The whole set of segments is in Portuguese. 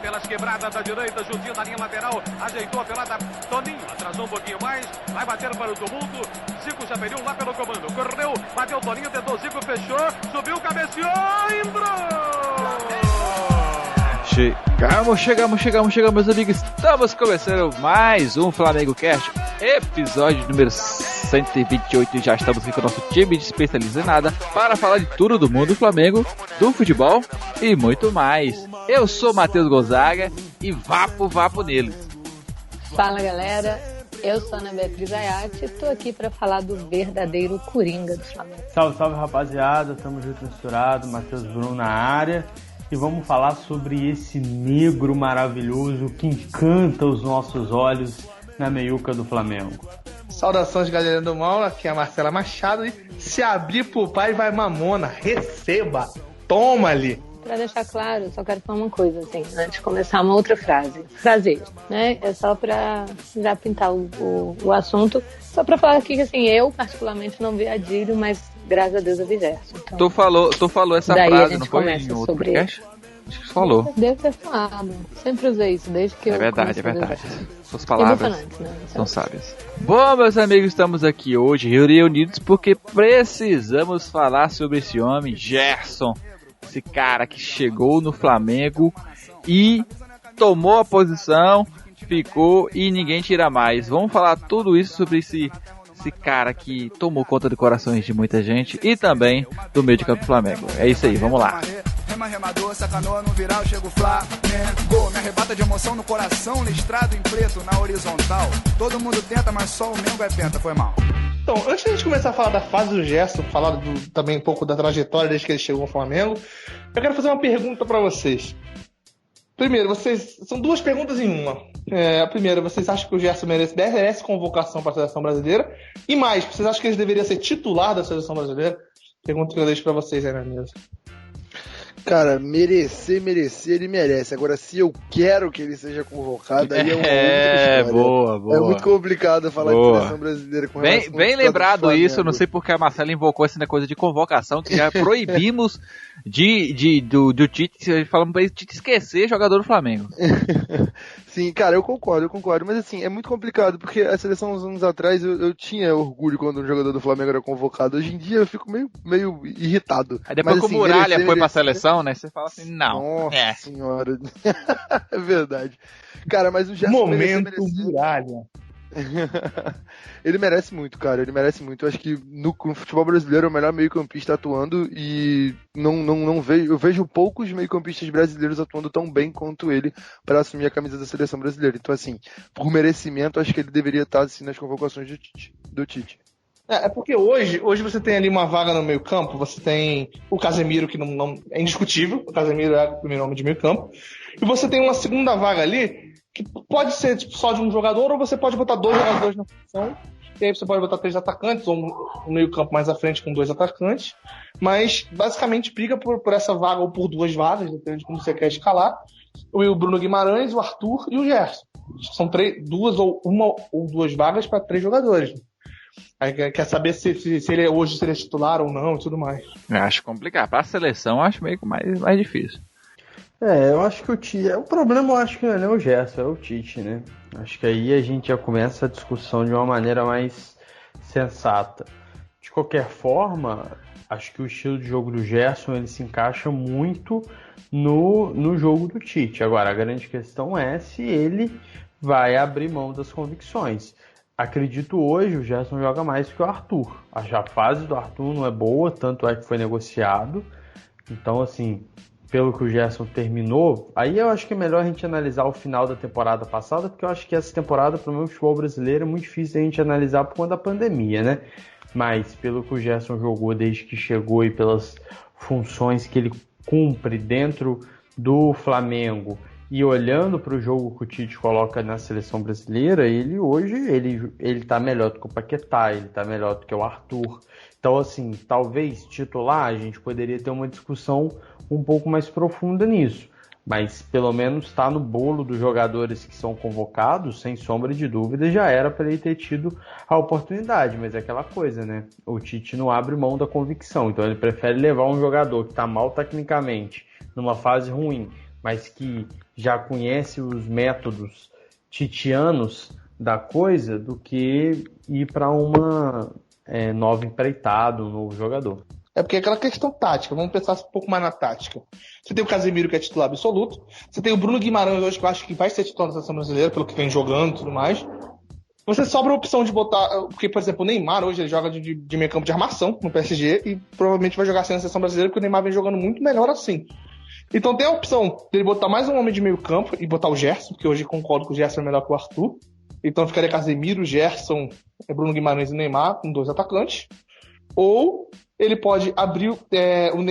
pelas quebradas da direita, juntinho da linha lateral, ajeitou a pelada, Toninho, atrasou um pouquinho mais, vai bater para o tumulto, Zico já pediu lá pelo comando, correu, bateu Toninho, tentou Zico, fechou, subiu, cabeceou, entrou! Chegamos, meus amigos, estamos começando mais um Flamengo Cast, episódio número 128, e já estamos aqui com o nosso time de especialista em nada, para falar de tudo do mundo do Flamengo, do futebol e muito mais. Eu sou Matheus Gonzaga e vapo neles. Fala galera, eu sou Ana Beatriz Ayati e estou aqui para falar do verdadeiro Coringa do Flamengo. Salve rapaziada, tamo junto misturado, Matheus Bruno na área. E vamos falar sobre esse negro maravilhoso que encanta os nossos olhos na meiuca do Flamengo. Saudações, galera do mal, aqui é a Marcela Machado e se abrir pro pai vai mamona, receba, toma ali. Pra deixar claro, eu só quero falar uma coisa, assim, antes de começar uma outra frase, né? É só pra já pintar o assunto, só pra falar aqui que, assim, eu particularmente não vi Adílio, mas graças a Deus eu vi Gerson. Então, tu falou essa frase, não foi em outro podcast? Acho que você falou. Devo ter falado, sempre usei isso, desde que é eu verdade. Suas palavras são né? sábias. Bom, meus amigos, estamos aqui hoje reunidos porque precisamos falar sobre esse homem, Gerson. Esse cara que chegou no Flamengo e tomou a posição, ficou e ninguém tira mais. Vamos falar tudo isso sobre esse cara que tomou conta de corações de muita gente e também do meio de campo do Flamengo. É isso aí, vamos lá. Remador, sacanou no viral, chega o Flamengo. Me arrebata de emoção no coração, listrado em preto na horizontal. Todo mundo tenta, mas só o Mengo é penta, foi mal. Então, antes de a gente começar a falar da fase do Gerson, falar também um pouco da trajetória desde que ele chegou ao Flamengo, eu quero fazer uma pergunta pra vocês. Primeiro, são duas perguntas em uma. A primeira, vocês acham que o Gerson merece convocação para a seleção brasileira? E mais, vocês acham que ele deveria ser titular da seleção brasileira? Pergunta que eu deixo pra vocês aí na mesa. Cara, merecer, ele merece. Agora, se eu quero que ele seja convocado, aí é uma outra história. Boa. É muito complicado falar de seleção brasileira com relação bem lembrado isso, eu não sei porque a Marcela invocou essa coisa de convocação, que já proibimos do Tite, falando pra ele Tite esquecer jogador do Flamengo. Sim, cara, eu concordo, mas assim, é muito complicado, porque a seleção uns anos atrás eu tinha orgulho quando um jogador do Flamengo era convocado, hoje em dia eu fico meio irritado. Aí depois mas, que assim, o Muralha foi pra seleção, né, você fala assim, não. Nossa senhora, é verdade. Cara, mas o Gerson Momento Muralha. Ele merece muito, cara, eu acho que no futebol brasileiro é o melhor meio-campista atuando e eu vejo poucos meio-campistas brasileiros atuando tão bem quanto ele para assumir a camisa da seleção brasileira. Então, assim, por merecimento, acho que ele deveria estar assim nas convocações do Tite. É porque hoje você tem ali uma vaga no meio campo, você tem o Casemiro, que não é indiscutível, o Casemiro é o primeiro homem de meio campo, e você tem uma segunda vaga ali, que pode ser tipo, só de um jogador, ou você pode botar dois jogadores na posição, e aí você pode botar três atacantes, ou um meio campo mais à frente com dois atacantes, mas basicamente briga por essa vaga, ou por duas vagas, depende de como você quer escalar, o Bruno Guimarães, o Arthur e o Gerson. São uma ou duas vagas para três jogadores. Aí quer saber se ele hoje seria titular ou não e tudo mais. Eu acho complicado. Pra seleção, eu acho meio mais difícil. Eu acho que o Tite... O problema, eu acho que não é o Gerson, é o Tite, né? Acho que aí a gente já começa a discussão de uma maneira mais sensata. De qualquer forma, acho que o estilo de jogo do Gerson, ele se encaixa muito no jogo do Tite. Agora, a grande questão é se ele vai abrir mão das convicções. Acredito hoje o Gerson joga mais que o Arthur. A fase do Arthur não é boa, tanto é que foi negociado. Então, assim, pelo que o Gerson terminou, aí eu acho que é melhor a gente analisar o final da temporada passada, porque eu acho que essa temporada, para o meu futebol brasileiro, é muito difícil a gente analisar por conta da pandemia, né? Mas pelo que o Gerson jogou desde que chegou e pelas funções que ele cumpre dentro do Flamengo, e olhando para o jogo que o Tite coloca na seleção brasileira, ele hoje ele tá melhor do que o Paquetá, ele tá melhor do que o Arthur. Então, assim, talvez titular, a gente poderia ter uma discussão um pouco mais profunda nisso. Mas pelo menos está no bolo dos jogadores que são convocados, sem sombra de dúvida, já era para ele ter tido a oportunidade. Mas é aquela coisa, né? O Tite não abre mão da convicção. Então ele prefere levar um jogador que está mal tecnicamente, numa fase ruim, mas que já conhece os métodos titianos da coisa, do que ir para uma nova empreitada, um novo jogador. É porque é aquela questão tática, vamos pensar um pouco mais na tática. Você tem o Casemiro, que é titular absoluto, você tem o Bruno Guimarães hoje, que eu acho que vai ser titular da seleção brasileira, pelo que vem jogando e tudo mais. Você sobra a opção de botar, porque, por exemplo, o Neymar hoje ele joga de meio campo de armação no PSG e provavelmente vai jogar assim na seleção brasileira, porque o Neymar vem jogando muito melhor assim. Então tem a opção dele botar mais um homem de meio campo e botar o Gerson, porque hoje concordo que o Gerson é melhor que o Arthur. Então ficaria Casemiro, Gerson, Bruno Guimarães e Neymar com 2 atacantes. Ou ele pode abrir,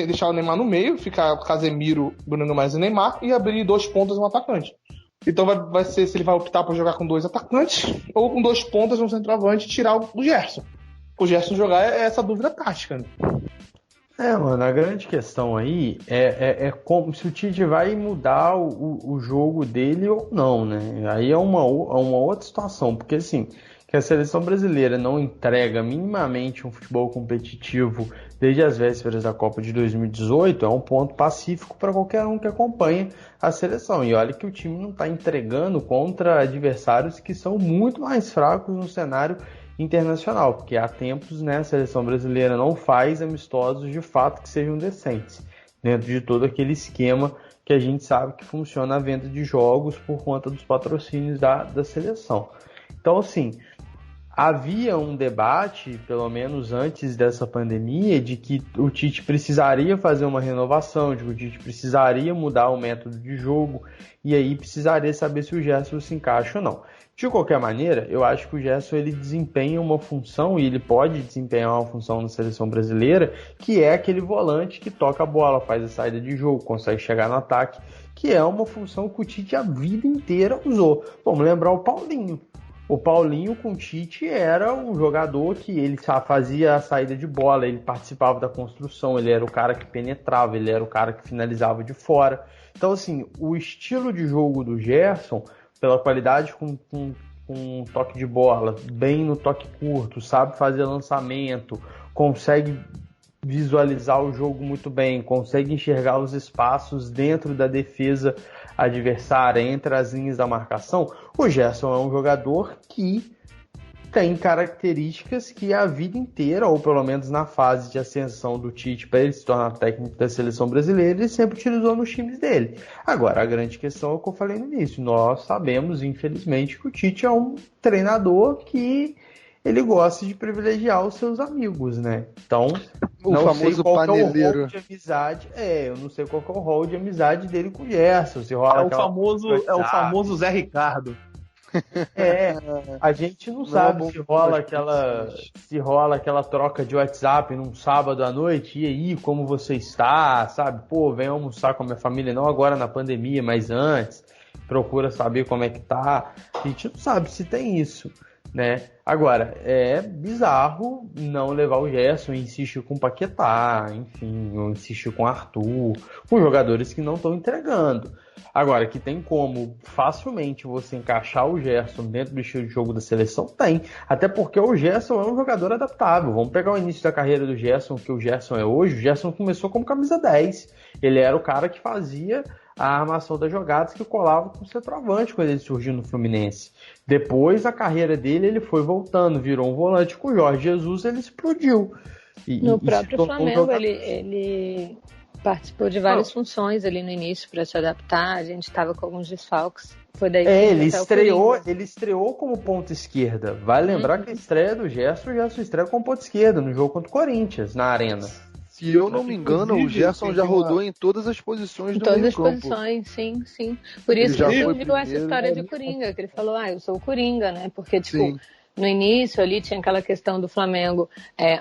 deixar o Neymar no meio, ficar Casemiro, Bruno Guimarães e Neymar, e abrir 2 pontas e um atacante. Então vai ser se ele vai optar por jogar com 2 atacantes, ou com 2 pontas no centroavante e tirar o Gerson. O Gerson jogar é essa dúvida tática, né? Mano, a grande questão aí é como se o Tite vai mudar o jogo dele ou não, né? Aí é uma outra situação, porque assim, que a seleção brasileira não entrega minimamente um futebol competitivo desde as vésperas da Copa de 2018 é um ponto pacífico para qualquer um que acompanha a seleção. E olha que o time não está entregando contra adversários que são muito mais fracos no cenário internacional, porque há tempos, né, a seleção brasileira não faz amistosos de fato que sejam decentes, dentro de todo aquele esquema que a gente sabe que funciona a venda de jogos por conta dos patrocínios da seleção. Então, assim, havia um debate, pelo menos antes dessa pandemia, de que o Tite precisaria fazer uma renovação, de que o Tite precisaria mudar o método de jogo, e aí precisaria saber se o Gerson se encaixa ou não. De qualquer maneira, eu acho que o Gerson ele desempenha uma função, e ele pode desempenhar uma função na seleção brasileira, que é aquele volante que toca a bola, faz a saída de jogo, consegue chegar no ataque, que é uma função que o Tite a vida inteira usou. Vamos lembrar o Paulinho. O Paulinho com o Tite era um jogador que ele fazia a saída de bola, ele participava da construção, ele era o cara que penetrava, ele era o cara que finalizava de fora. Então, assim, o estilo de jogo do Gerson, pela qualidade com um toque de bola, bem no toque curto, sabe fazer lançamento, consegue visualizar o jogo muito bem, consegue enxergar os espaços dentro da defesa adversária, entre as linhas da marcação. O Gerson é um jogador que tem características que a vida inteira, ou pelo menos na fase de ascensão do Tite para ele se tornar técnico da seleção brasileira, ele sempre utilizou nos times dele. Agora, a grande questão é o que eu falei no início. Nós sabemos, infelizmente, que o Tite é um treinador que ele gosta de privilegiar os seus amigos, né? Então, o famoso paneleiro. Eu não sei qual que é o rol de amizade dele com o Gerson. Se rola o famoso Zé Ricardo. A gente não sabe se rola aquela troca de WhatsApp num sábado à noite, e aí, como você está, sabe? Pô, vem almoçar com a minha família, não agora na pandemia, mas antes, procura saber como é que tá. A gente não sabe se tem isso, né? Agora, é bizarro não levar o Gerson, insistir com o Paquetá, enfim, ou insistir com o Arthur, com jogadores que não estão entregando. Agora, que tem como facilmente você encaixar o Gerson dentro do estilo de jogo da seleção, tem. Até porque o Gerson é um jogador adaptável. Vamos pegar o início da carreira do Gerson, que o Gerson é hoje. O Gerson começou como camisa 10. Ele era o cara que fazia a armação das jogadas, que colava com o centroavante quando ele surgiu no Fluminense. Depois, a carreira dele, ele foi voltando, virou um volante. Com o Jorge Jesus, ele explodiu. No próprio Flamengo, ele participou de várias funções ali no início para se adaptar. A gente estava com alguns desfalques. Foi daí que ele estreou como ponta esquerda. Vai lembrar que a estreia do Gerson, o Gerson estreia como ponta esquerda no jogo contra o Corinthians, na Arena. Se eu não me engano, o Gerson já rodou em todas as posições do meio campo. Em todas as posições, sim. Por isso que surgiu essa história de Coringa, que ele falou, eu sou o Coringa, né? Porque, no início ali tinha aquela questão do Flamengo,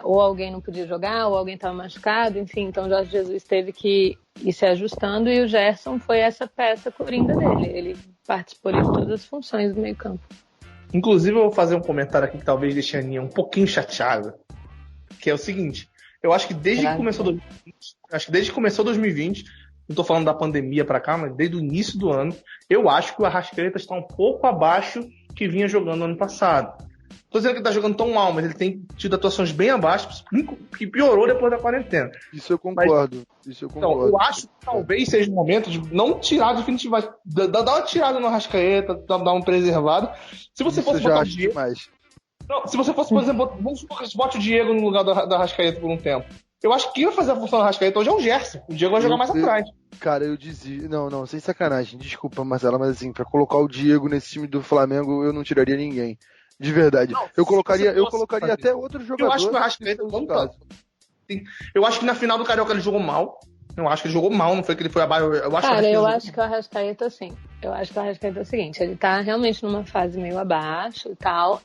ou alguém não podia jogar, ou alguém estava machucado, enfim, então o Jorge Jesus teve que ir se ajustando, e o Gerson foi essa peça Coringa dele. Ele participou de todas as funções do meio campo. Inclusive, eu vou fazer um comentário aqui que talvez deixe a Aninha um pouquinho chateada, que é o seguinte: eu acho que desde que começou 2020, não estou falando da pandemia para cá, mas desde o início do ano, eu acho que o Arrascaeta está um pouco abaixo que vinha jogando ano passado. Tô dizendo que ele tá jogando tão mal, mas ele tem tido atuações bem abaixo, que piorou depois da quarentena. Isso eu concordo. Então, eu acho que talvez seja o momento de não tirar definitivamente, dar uma tirada no Arrascaeta, dar um preservado. Se você fosse botar o Diego... Não, se você fosse, por exemplo, vamos supor que você bote o Diego no lugar da Arrascaeta por um tempo. Eu acho que quem vai fazer a função do Arrascaeta hoje é o Gerson. O Diego vai jogar mais atrás. Cara, eu dizia... Não, sem sacanagem. Desculpa, Marcela, mas assim, pra colocar o Diego nesse time do Flamengo, eu não tiraria ninguém. De verdade. Não, eu colocaria até outro jogador. Eu acho que o Arrascaeta não tá. Eu acho que na final do Carioca ele jogou mal. Eu acho que ele jogou mal, não foi que ele foi abaixo. Eu acho que o Arrascaeta, assim. Eu acho que o Arrascaeta é o seguinte, ele tá realmente numa fase meio abaixo e tal.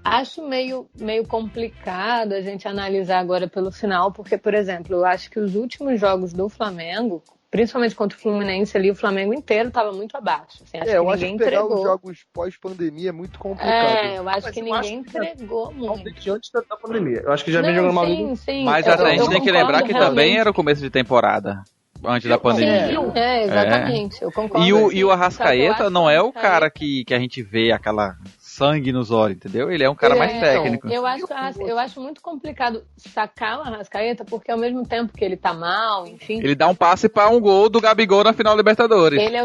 Acho meio complicado a gente analisar agora pelo final, porque, por exemplo, eu acho que os últimos jogos do Flamengo, principalmente contra o Fluminense ali, o Flamengo inteiro estava muito abaixo. Assim, eu acho que pegar os jogos pós-pandemia é muito complicado. Eu acho que ninguém entregou muito. Antes da pandemia. Eu acho que já vem jogando mal. Sim. Mas a gente tem que lembrar que também era o começo de temporada. Antes da pandemia. Sim, exatamente. Eu concordo. E o Arrascaeta não é o cara que a gente vê aquela sangue nos olhos, entendeu? Ele é um cara mais técnico. Eu acho muito complicado sacar o Arrascaeta, porque ao mesmo tempo que ele tá mal, enfim... Ele dá um passe para um gol do Gabigol na final da Libertadores. Ele é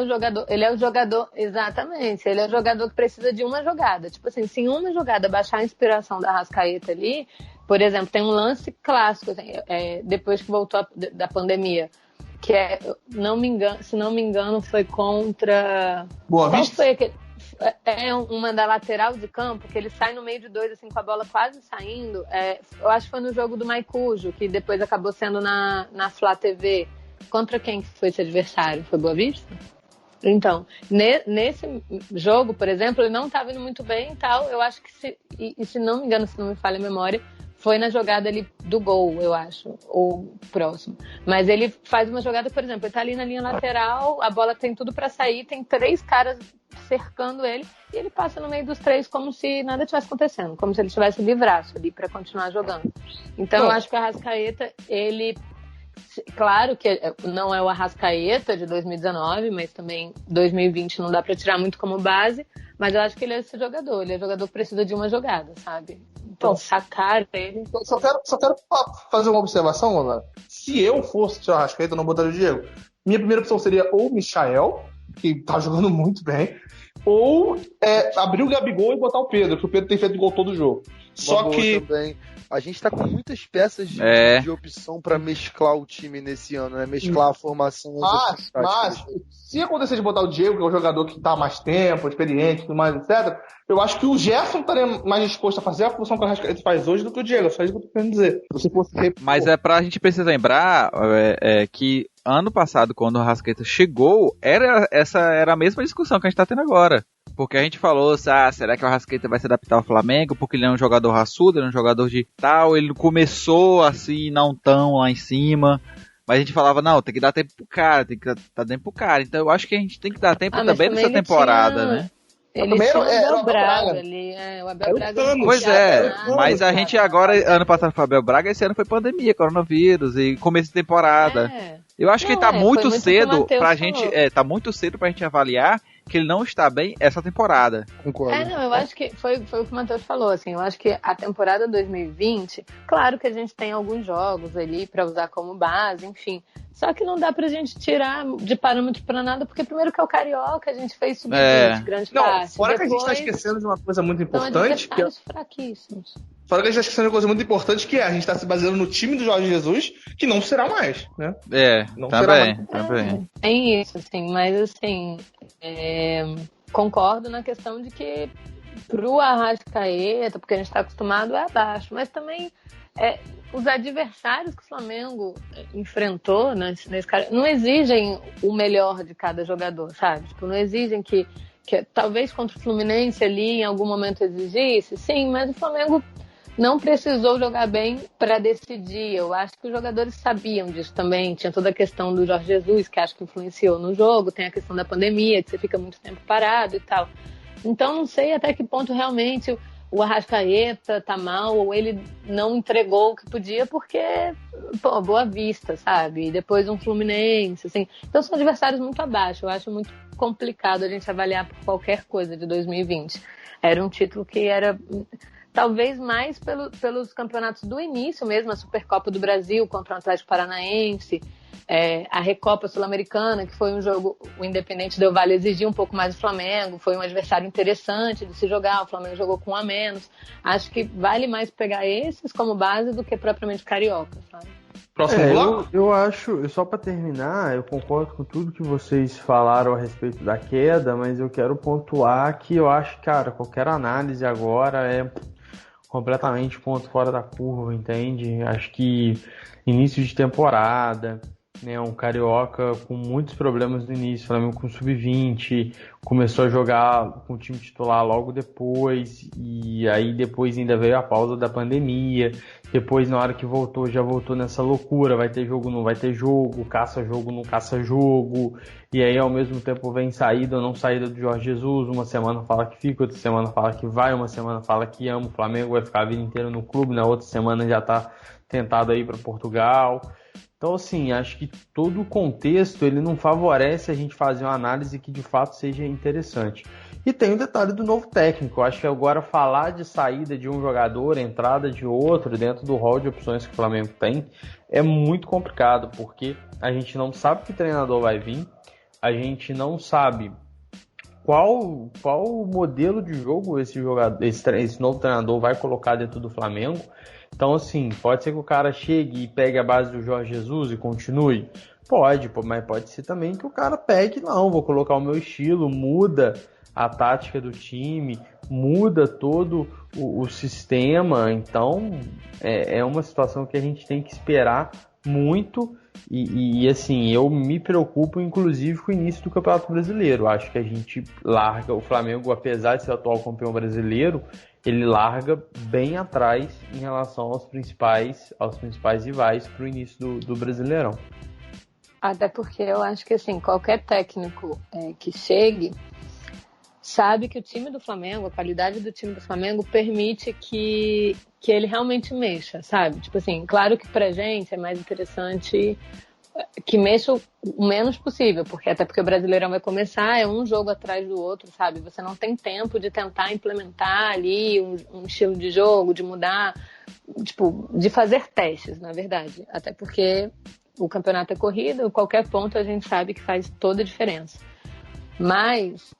o jogador, exatamente, ele é o jogador que precisa de uma jogada. Tipo assim, se em uma jogada baixar a inspiração da Arrascaeta ali, por exemplo, tem um lance clássico, assim, depois que voltou da pandemia, que se não me engano, foi contra... Boa Vista? Qual foi aquele... uma da lateral de campo, que ele sai no meio de dois, assim, com a bola quase saindo. Eu acho que foi no jogo do Maicujo, que depois acabou sendo na Flá TV. Contra quem que foi esse adversário? Foi Boa Vista? Então, nesse jogo, por exemplo, ele não estava indo muito bem e tal. Eu acho que, se não me engano, se não me falha a memória, foi na jogada ali do gol, eu acho, ou próximo. Mas ele faz uma jogada, por exemplo, ele tá ali na linha lateral, a bola tem tudo para sair, tem 3 caras cercando ele, e ele passa no meio dos 3 como se nada tivesse acontecendo, como se ele tivesse livraço ali para continuar jogando. Então, eu acho que o Arrascaeta, ele... Claro que não é o Arrascaeta de 2019, mas também 2020 não dá para tirar muito como base, mas eu acho que ele é esse jogador. Ele é jogador que precisa de uma jogada, sabe? Então, sacar ele... Só quero fazer uma observação, Lona. Se eu fosse o Arrascaeta, eu não botaria o Diego. Minha primeira opção seria ou o Michael, que tá jogando muito bem, ou abrir o Gabigol e botar o Pedro, que o Pedro tem feito gol todo jogo. Só que... Também. A gente tá com muitas peças de opção pra mesclar o time nesse ano, né? Mesclar a formação. Mas, se acontecer de botar o Diego, que é um jogador que tá há mais tempo, experiente, tudo mais, etc., eu acho que o Gerson estaria mais disposto a fazer a função que o Arrascaeta faz hoje do que o Diego. É só isso que eu tô querendo dizer. Se fosse Mas a gente precisa lembrar que ano passado, quando o Arrascaeta chegou, essa era a mesma discussão que a gente tá tendo agora. Porque a gente falou, será que o Arrascaeta vai se adaptar ao Flamengo? Porque ele é um jogador raçudo, ele é um jogador de tal, ele começou assim, não tão lá em cima. Mas a gente falava, não, tem que dar tempo pro cara, tem que dar tempo pro cara. Então eu acho que a gente tem que dar tempo também nessa temporada, né? Ele tinha o Abel Braga ali, o Abel Braga. Pois mas a gente agora, ano passado foi o Abel Braga, esse ano foi pandemia, coronavírus e começo de temporada. Eu acho que tá muito cedo pra gente, tá muito cedo pra gente avaliar que ele não está bem essa temporada. Concordo. Eu acho que foi o que o Matheus falou, assim, eu acho que a temporada 2020, claro que a gente tem alguns jogos ali pra usar como base, enfim, só que não dá pra gente tirar de parâmetro pra nada, porque primeiro que é o Carioca, a gente fez sub-20 grande parte. Fora que a gente tá esquecendo de uma coisa muito importante, que fraquíssimos. Fora que a gente tá esquecendo de uma coisa muito importante, que a gente tá se baseando no time do Jorge Jesus, que não será mais, né? Não será mais. É isso, assim, mas assim, concordo na questão de que pro Arrascaeta, porque a gente tá acostumado, é abaixo, mas também os adversários que o Flamengo enfrentou nesse cara não exigem o melhor de cada jogador, sabe? Tipo, não exigem que talvez contra o Fluminense ali em algum momento exigisse, sim, mas o Flamengo não precisou jogar bem para decidir. Eu acho que os jogadores sabiam disso também. Tinha toda a questão do Jorge Jesus, que acho que influenciou no jogo. Tem a questão da pandemia, que você fica muito tempo parado e tal. Então, não sei até que ponto realmente o Arrascaeta tá mal, ou ele não entregou o que podia porque, pô, Boa Vista, sabe? E depois um Fluminense, assim. Então são adversários muito abaixo. Eu acho muito complicado a gente avaliar por qualquer coisa de 2020. Era um título que era talvez mais pelos campeonatos do início mesmo, a Supercopa do Brasil contra o Atlético Paranaense, a Recopa Sul-Americana, que foi um jogo, o Independente Del Valle exigiu um pouco mais do Flamengo, foi um adversário interessante de se jogar, o Flamengo jogou com um a menos. Acho que vale mais pegar esses como base do que propriamente Carioca, sabe? Próximo bloco? Eu acho, só para terminar, eu concordo com tudo que vocês falaram a respeito da queda, mas eu quero pontuar que eu acho, cara, qualquer análise agora é completamente ponto fora da curva, entende? Acho que início de temporada, né, um Carioca com muitos problemas no início, Flamengo com sub-20, começou a jogar com o time titular logo depois, e aí depois ainda veio a pausa da pandemia, depois na hora que voltou, já voltou nessa loucura, vai ter jogo, não vai ter jogo, caça jogo, não caça jogo, e aí ao mesmo tempo vem saída ou não saída do Jorge Jesus, uma semana fala que fica, outra semana fala que vai, uma semana fala que ama, o Flamengo vai ficar a vida inteira no clube, na outra semana já tá tentado aí para Portugal. Então, assim, acho que todo o contexto ele não favorece a gente fazer uma análise que de fato seja interessante. E tem o detalhe do novo técnico. Eu acho que agora falar de saída de um jogador, entrada de outro, dentro do rol de opções que o Flamengo tem, é muito complicado, porque a gente não sabe que treinador vai vir, a gente não sabe qual modelo de jogo esse novo treinador vai colocar dentro do Flamengo. Então, assim, pode ser que o cara chegue e pegue a base do Jorge Jesus e continue? Pode, mas pode ser também que o cara pegue, não, vou colocar o meu estilo, muda a tática do time, muda todo o sistema. Então, é uma situação que a gente tem que esperar muito. E assim, eu me preocupo inclusive com o início do Campeonato Brasileiro. Acho que a gente larga o Flamengo, apesar de ser o atual campeão brasileiro, ele larga bem atrás em relação aos principais rivais para o início do Brasileirão. Até porque eu acho que assim, qualquer técnico que chegue sabe que o time do Flamengo, a qualidade do time do Flamengo permite que ele realmente mexa, sabe? Tipo assim, claro que pra gente é mais interessante que mexa o menos possível, até porque o Brasileirão vai começar, é um jogo atrás do outro, sabe? Você não tem tempo de tentar implementar ali um estilo de jogo, de mudar, tipo, de fazer testes, na verdade. Até porque o campeonato é corrido, qualquer ponto a gente sabe que faz toda a diferença. Mas,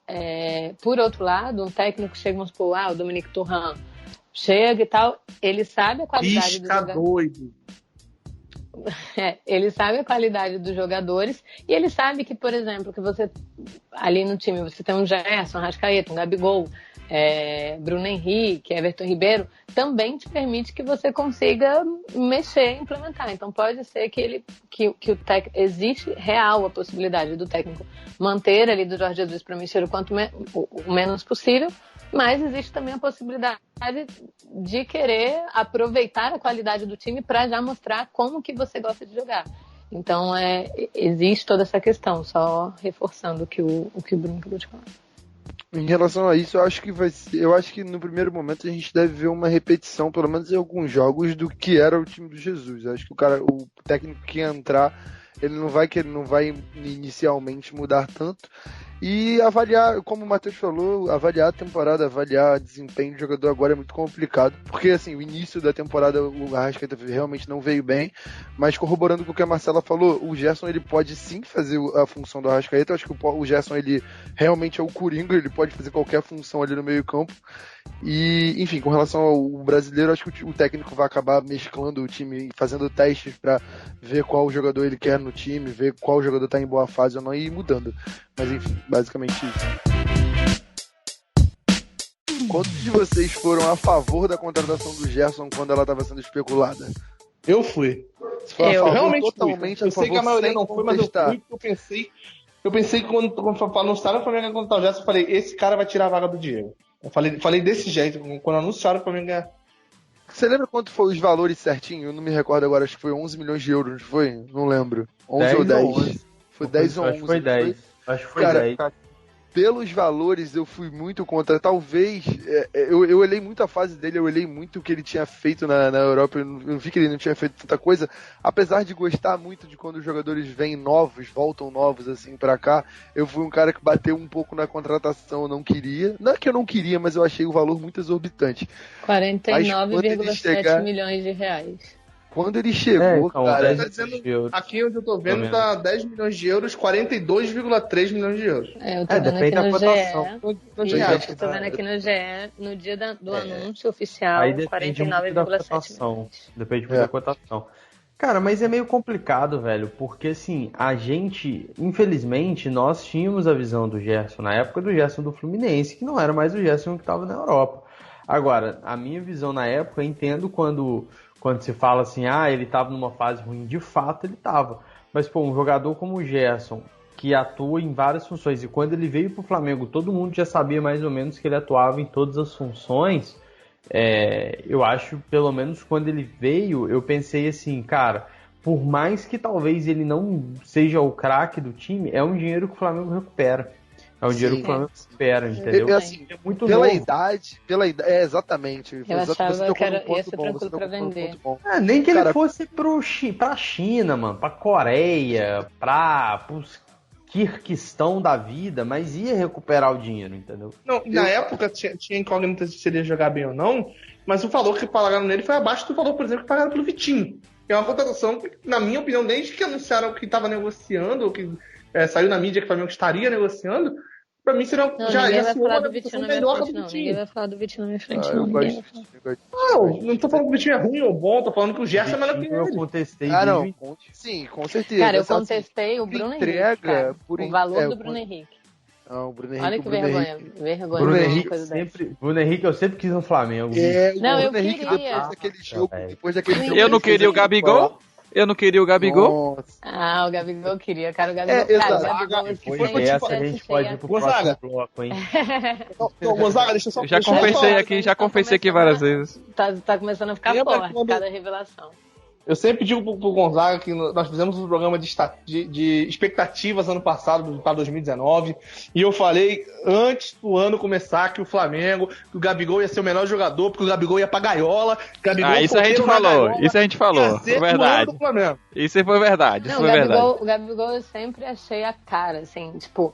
por outro lado, um técnico chega, vamos supor, o Dominique Thuram chega e tal, ele sabe a qualidade do jogador. Doido. Ele sabe a qualidade dos jogadores e ele sabe que, por exemplo, que você ali no time você tem um Gerson, Arrascaeta, um Gabigol, Bruno Henrique, Everton Ribeiro, também te permite que você consiga mexer, implementar. Então pode ser que existe real a possibilidade do técnico manter ali do Jorge Jesus para mexer o menos possível, mas existe também a possibilidade de querer aproveitar a qualidade do time para já mostrar como que você gosta de jogar. Então, existe toda essa questão, só reforçando o que o Bruno acabou de falar. Em relação a isso, eu acho que no primeiro momento a gente deve ver uma repetição, pelo menos em alguns jogos, do que era o time do Jesus. Eu acho que o técnico que entrar, ele não vai inicialmente mudar tanto. E avaliar, como o Matheus falou, avaliar a temporada, avaliar desempenho do jogador agora é muito complicado, porque assim, o início da temporada o Arrascaeta realmente não veio bem, mas corroborando com o que a Marcela falou, o Gerson ele pode sim fazer a função do Arrascaeta. Eu acho que o Gerson ele realmente é o Coringa, ele pode fazer qualquer função ali no meio campo. E, enfim, com relação ao brasileiro, acho que o técnico vai acabar mesclando o time, fazendo testes para ver qual jogador ele quer no time, ver qual jogador tá em boa fase ou não e ir mudando. Mas, enfim, basicamente isso. Quantos de vocês foram a favor da contratação do Gerson quando ela estava sendo especulada? Eu fui. Eu realmente totalmente fui. Eu sei que a maioria não foi, mas eu fui porque eu pensei que quando anunciaram o Flamengo ia contratar o Gerson, eu falei, esse cara vai tirar a vaga do Diego. Eu falei desse jeito, quando anunciaram o Flamengo ia... Você lembra quanto foi os valores certinho? Eu não me recordo agora, acho que foi 11 milhões de euros, não foi? Não lembro. 11 ou 10? Foi 10 ou 11. Acho que foi 10. Acho que foi cara, 10. pelos valores eu fui muito contra. Talvez, eu olhei muito a fase dele, eu olhei muito o que ele tinha feito na Europa, eu vi que ele não tinha feito tanta coisa, apesar de gostar muito de quando os jogadores vêm novos, voltam novos assim pra cá, eu fui um cara que bateu um pouco na contratação, eu não queria, não é que eu não queria, mas eu achei o valor muito exorbitante. 49,7 milhões de reais. Quando ele chegou, cara... Tá dizendo, aqui onde eu tô vendo, tá 10 milhões de euros, 42,3 milhões de euros. Eu tô vendo aqui no GE. GE. Eu tô vendo aqui no GE, no dia do anúncio oficial, 49,7 milhões. Depende muito da cotação. Cara, mas é meio complicado, velho, porque assim, a gente, infelizmente, nós tínhamos a visão do Gerson na época do Gerson do Fluminense, que não era mais o Gerson que estava na Europa. Agora, a minha visão na época, eu entendo quando se fala assim, ele estava numa fase ruim, de fato ele estava. Mas, pô, um jogador como o Gerson, que atua em várias funções, e quando ele veio pro Flamengo, todo mundo já sabia mais ou menos que ele atuava em todas as funções, eu acho, pelo menos quando ele veio, eu pensei assim, cara, por mais que talvez ele não seja o craque do time, é um dinheiro que o Flamengo recupera. É um dinheiro que o Flamengo espera, entendeu? Assim, é muito pela novo. idade, exatamente. Eu achava que ia ser tranquilo pra vender. Nem que ele fosse pra China, mano, pra Coreia, pros Kirguistão da vida, mas ia recuperar o dinheiro, entendeu? Não, na época tinha incógnita se ele ia jogar bem ou não, mas o valor que pagaram nele foi abaixo do valor, por exemplo, que pagaram pelo Vitinho. É uma contratação que, na minha opinião, desde que anunciaram que estava negociando, ou que saiu na mídia que o Flamengo estaria negociando, pra mim seria ninguém vai falar do Vitinho na minha frente, não. Ninguém vai falar do Vitinho na minha frente, não. Não tô falando que o Vitinho é ruim ou bom, tô falando que o Gerson é melhor que ele. Eu contestei. Não, sim, com certeza. Cara, eu contestei o Bruno Henrique, cara, o valor do Bruno Henrique. Não, o Bruno Henrique. Olha que vergonha. Bruno Henrique eu sempre quis no Flamengo. Não, eu queria. Depois daquele jogo. Eu não queria o Gabigol. Eu não queria o Gabigol. Nossa. O Gabigol queria, cara. O Gabigol, a gente pode ir pro próximo bloco, hein? Gonzaga, deixa eu só... Já confessei aqui várias vezes. Tá começando a ficar forte, cada revelação. Eu sempre digo pro Gonzaga que nós fizemos um programa de expectativas ano passado, para 2019, e eu falei antes do ano começar que o Flamengo, que o Gabigol ia ser o melhor jogador, porque o Gabigol ia pra gaiola. Isso a gente falou, foi verdade. Isso foi verdade, o Gabigol eu sempre achei a cara, assim, tipo,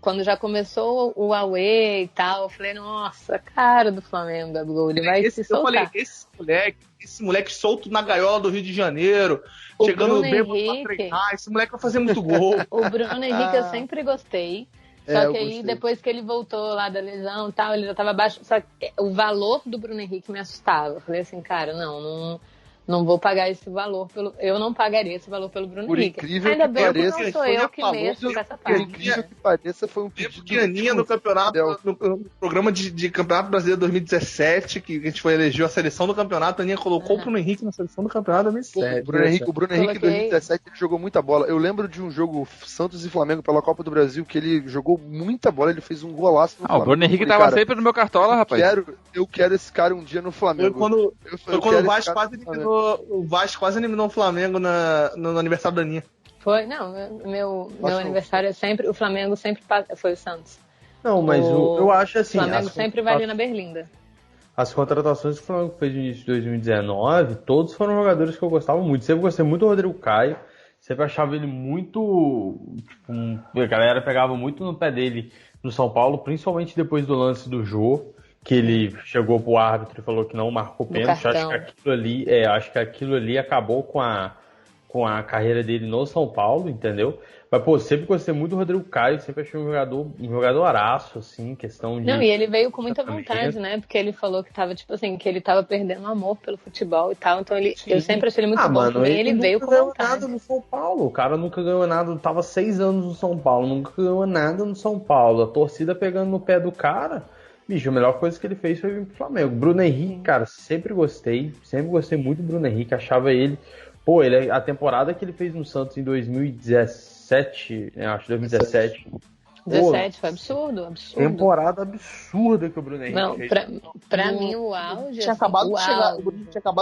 quando já começou o Aue e tal, eu falei, nossa, cara do Flamengo, Gabigol, ele vai se soltar. Eu falei, esse moleque solto na gaiola do Rio de Janeiro, chegando bêbado pra treinar, esse moleque vai fazer muito gol. O Bruno Henrique eu sempre gostei, só que aí depois que ele voltou lá da lesão e tal, ele já tava baixo, só que o valor do Bruno Henrique me assustava. Eu falei assim, cara, não vou pagar esse valor eu não pagaria esse valor pelo Bruno Henrique. Ainda bem que não sou eu que mexo com essa parte. Por incrível que pareça, foi um pedido de Aninha no campeonato, no programa de Campeonato Brasileiro 2017, que a gente elegeu a seleção do campeonato, a Aninha colocou o Bruno Henrique na seleção do campeonato 2017. O Bruno Henrique em 2017 ele jogou muita bola. Eu lembro de um jogo Santos e Flamengo pela Copa do Brasil que ele jogou muita bola, ele fez um golaço no Flamengo. O Bruno Henrique tava sempre no meu cartola, rapaz. Eu quero esse cara um dia no Flamengo. Foi quando o Vasco quase eliminou o Flamengo no aniversário da Aninha. Foi, não, meu aniversário é sempre, o Flamengo sempre foi o Santos. Não, mas eu acho assim... O Flamengo sempre vai ali na Berlinda. As contratações que o Flamengo fez no início de 2019, todos foram jogadores que eu gostava muito. Sempre gostei muito do Rodrigo Caio, sempre achava ele muito... a galera pegava muito no pé dele no São Paulo, principalmente depois do lance do Jô, que ele chegou pro árbitro e falou que não marcou pênalti. Acho que aquilo ali acabou com a carreira dele no São Paulo, entendeu? Mas, pô, sempre gostei muito do Rodrigo Caio, sempre achei um jogador araço, assim, questão de... Não, e ele veio com muita vontade, né? Porque ele falou que tava, tipo assim, que ele tava perdendo amor pelo futebol e tal, então eu sempre achei ele muito bom. Mano, ele veio com vontade. Nunca ganhou nada no São Paulo, o cara nunca ganhou nada, tava 6 anos no São Paulo, nunca ganhou nada no São Paulo, a torcida pegando no pé do cara... Bicho, a melhor coisa que ele fez foi vir pro Flamengo. Bruno Henrique, cara, sempre gostei muito do Bruno Henrique, achava ele... Pô, a temporada que ele fez no Santos em 2017, acho 2017... 17, foi absurdo. Temporada absurda que o Bruno Henrique fez. Pra mim, o auge... Tinha acabado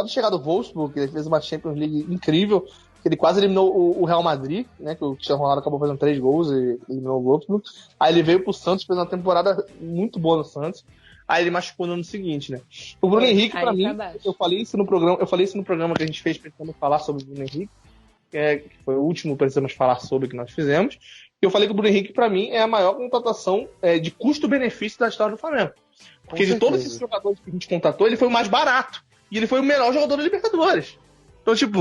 de chegar do Wolfsburg, ele fez uma Champions League incrível, Ele quase eliminou o Real Madrid, né? Que o Cristiano Ronaldo acabou fazendo 3 gols e eliminou o Wolfsburg. Aí ele veio pro Santos, fez uma temporada muito boa no Santos. Aí ele machucou no ano seguinte, né? O Bruno Henrique, pra mim, eu falei isso no programa que a gente fez pensando falar sobre o Bruno Henrique, que foi o último precisamos falar sobre que nós fizemos. Eu falei que o Bruno Henrique, pra mim, é a maior contratação de custo-benefício da história do Flamengo. Porque de todos esses jogadores que a gente contratou, ele foi o mais barato. E ele foi o melhor jogador da Libertadores. Então, tipo,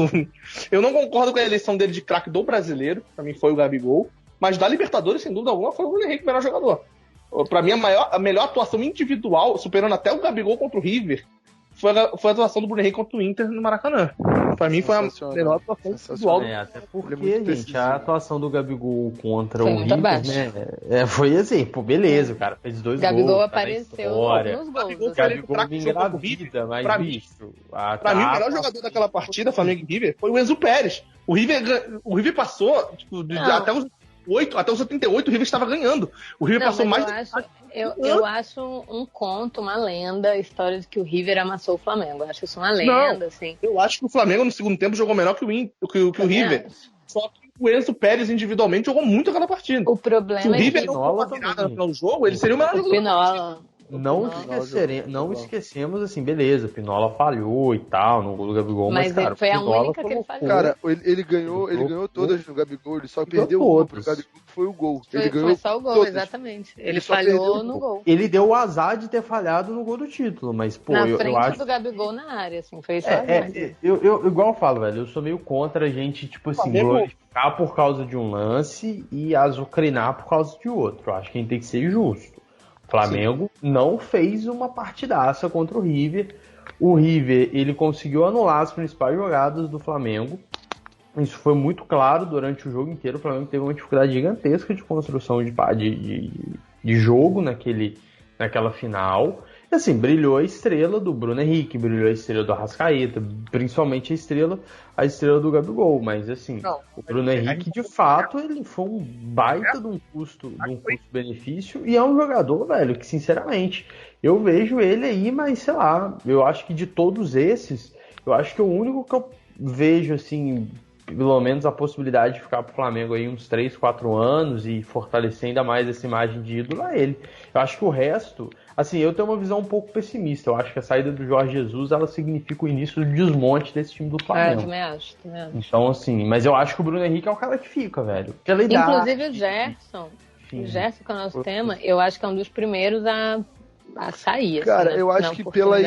eu não concordo com a eleição dele de craque do brasileiro. Pra mim foi o Gabigol. Mas da Libertadores, sem dúvida alguma, foi o Bruno Henrique o melhor jogador. Pra mim, a melhor atuação individual, superando até o Gabigol contra o River, foi a atuação do Bruno Henrique contra o Inter no Maracanã. Pra mim foi a melhor atuação individual. Até porque, gente, a atuação do Gabigol contra o River, né? Foi assim, pô, beleza, o cara fez 2 gols. Gabigol apareceu nos gols. Gabigol me engravida, mas, pra bicho... Pra mim, o melhor jogador daquela partida, Flamengo e River, foi o Enzo Pérez. O River passou, tipo, até os 78, o River estava ganhando. O River passou mais... Eu acho um conto, uma lenda, a história de que o River amassou o Flamengo. Eu acho isso uma lenda, assim. Eu acho que o Flamengo no segundo tempo jogou melhor que o River. Só que o Enzo Pérez individualmente jogou muito aquela partida. O problema Se o River não for virada no jogo, ele seria o melhor jogador. Não esquecemos, assim, beleza, o Pinola falhou e tal, no gol do Gabigol, mas cara, foi a única que ele falhou. Cara, ele ganhou todas no Gabigol, ele só perdeu o gol pro Gabigol, que foi o gol. Foi só o gol, todas. Exatamente. Ele falhou no gol. Ele deu o azar de ter falhado no gol do título, mas, pô, eu acho... do Gabigol na área, assim, foi isso. Igual eu falo, velho, eu sou meio contra a gente, tipo assim, glorificar por causa de um lance e azucrinar por causa de outro. Eu acho que a gente tem que ser justo. O Flamengo não fez uma partidaça contra o River. O River, ele conseguiu anular as principais jogadas do Flamengo. Isso foi muito claro durante o jogo inteiro. O Flamengo teve uma dificuldade gigantesca de construção de jogo naquela final. E assim, brilhou a estrela do Bruno Henrique, brilhou a estrela do Arrascaeta, principalmente a estrela do Gabigol. Mas assim, o Bruno Henrique, de fato, ele foi um baita de um custo-benefício e é um jogador, velho, que sinceramente, eu vejo ele aí, mas sei lá, eu acho que de todos esses, eu acho que o único que eu vejo, assim, pelo menos a possibilidade de ficar pro Flamengo aí uns 3, 4 anos e fortalecer ainda mais essa imagem de ídolo é ele. Eu acho que o resto, assim, eu tenho uma visão um pouco pessimista. Eu acho que a saída do Jorge Jesus, ela significa o início do desmonte desse time do Flamengo. Eu também acho. Então, assim, mas eu acho que o Bruno Henrique é o cara que fica, velho. Pela idade. Inclusive o Gerson, que é o nosso tema, eu acho que é um dos primeiros a sair. Assim, cara, eu acho que pela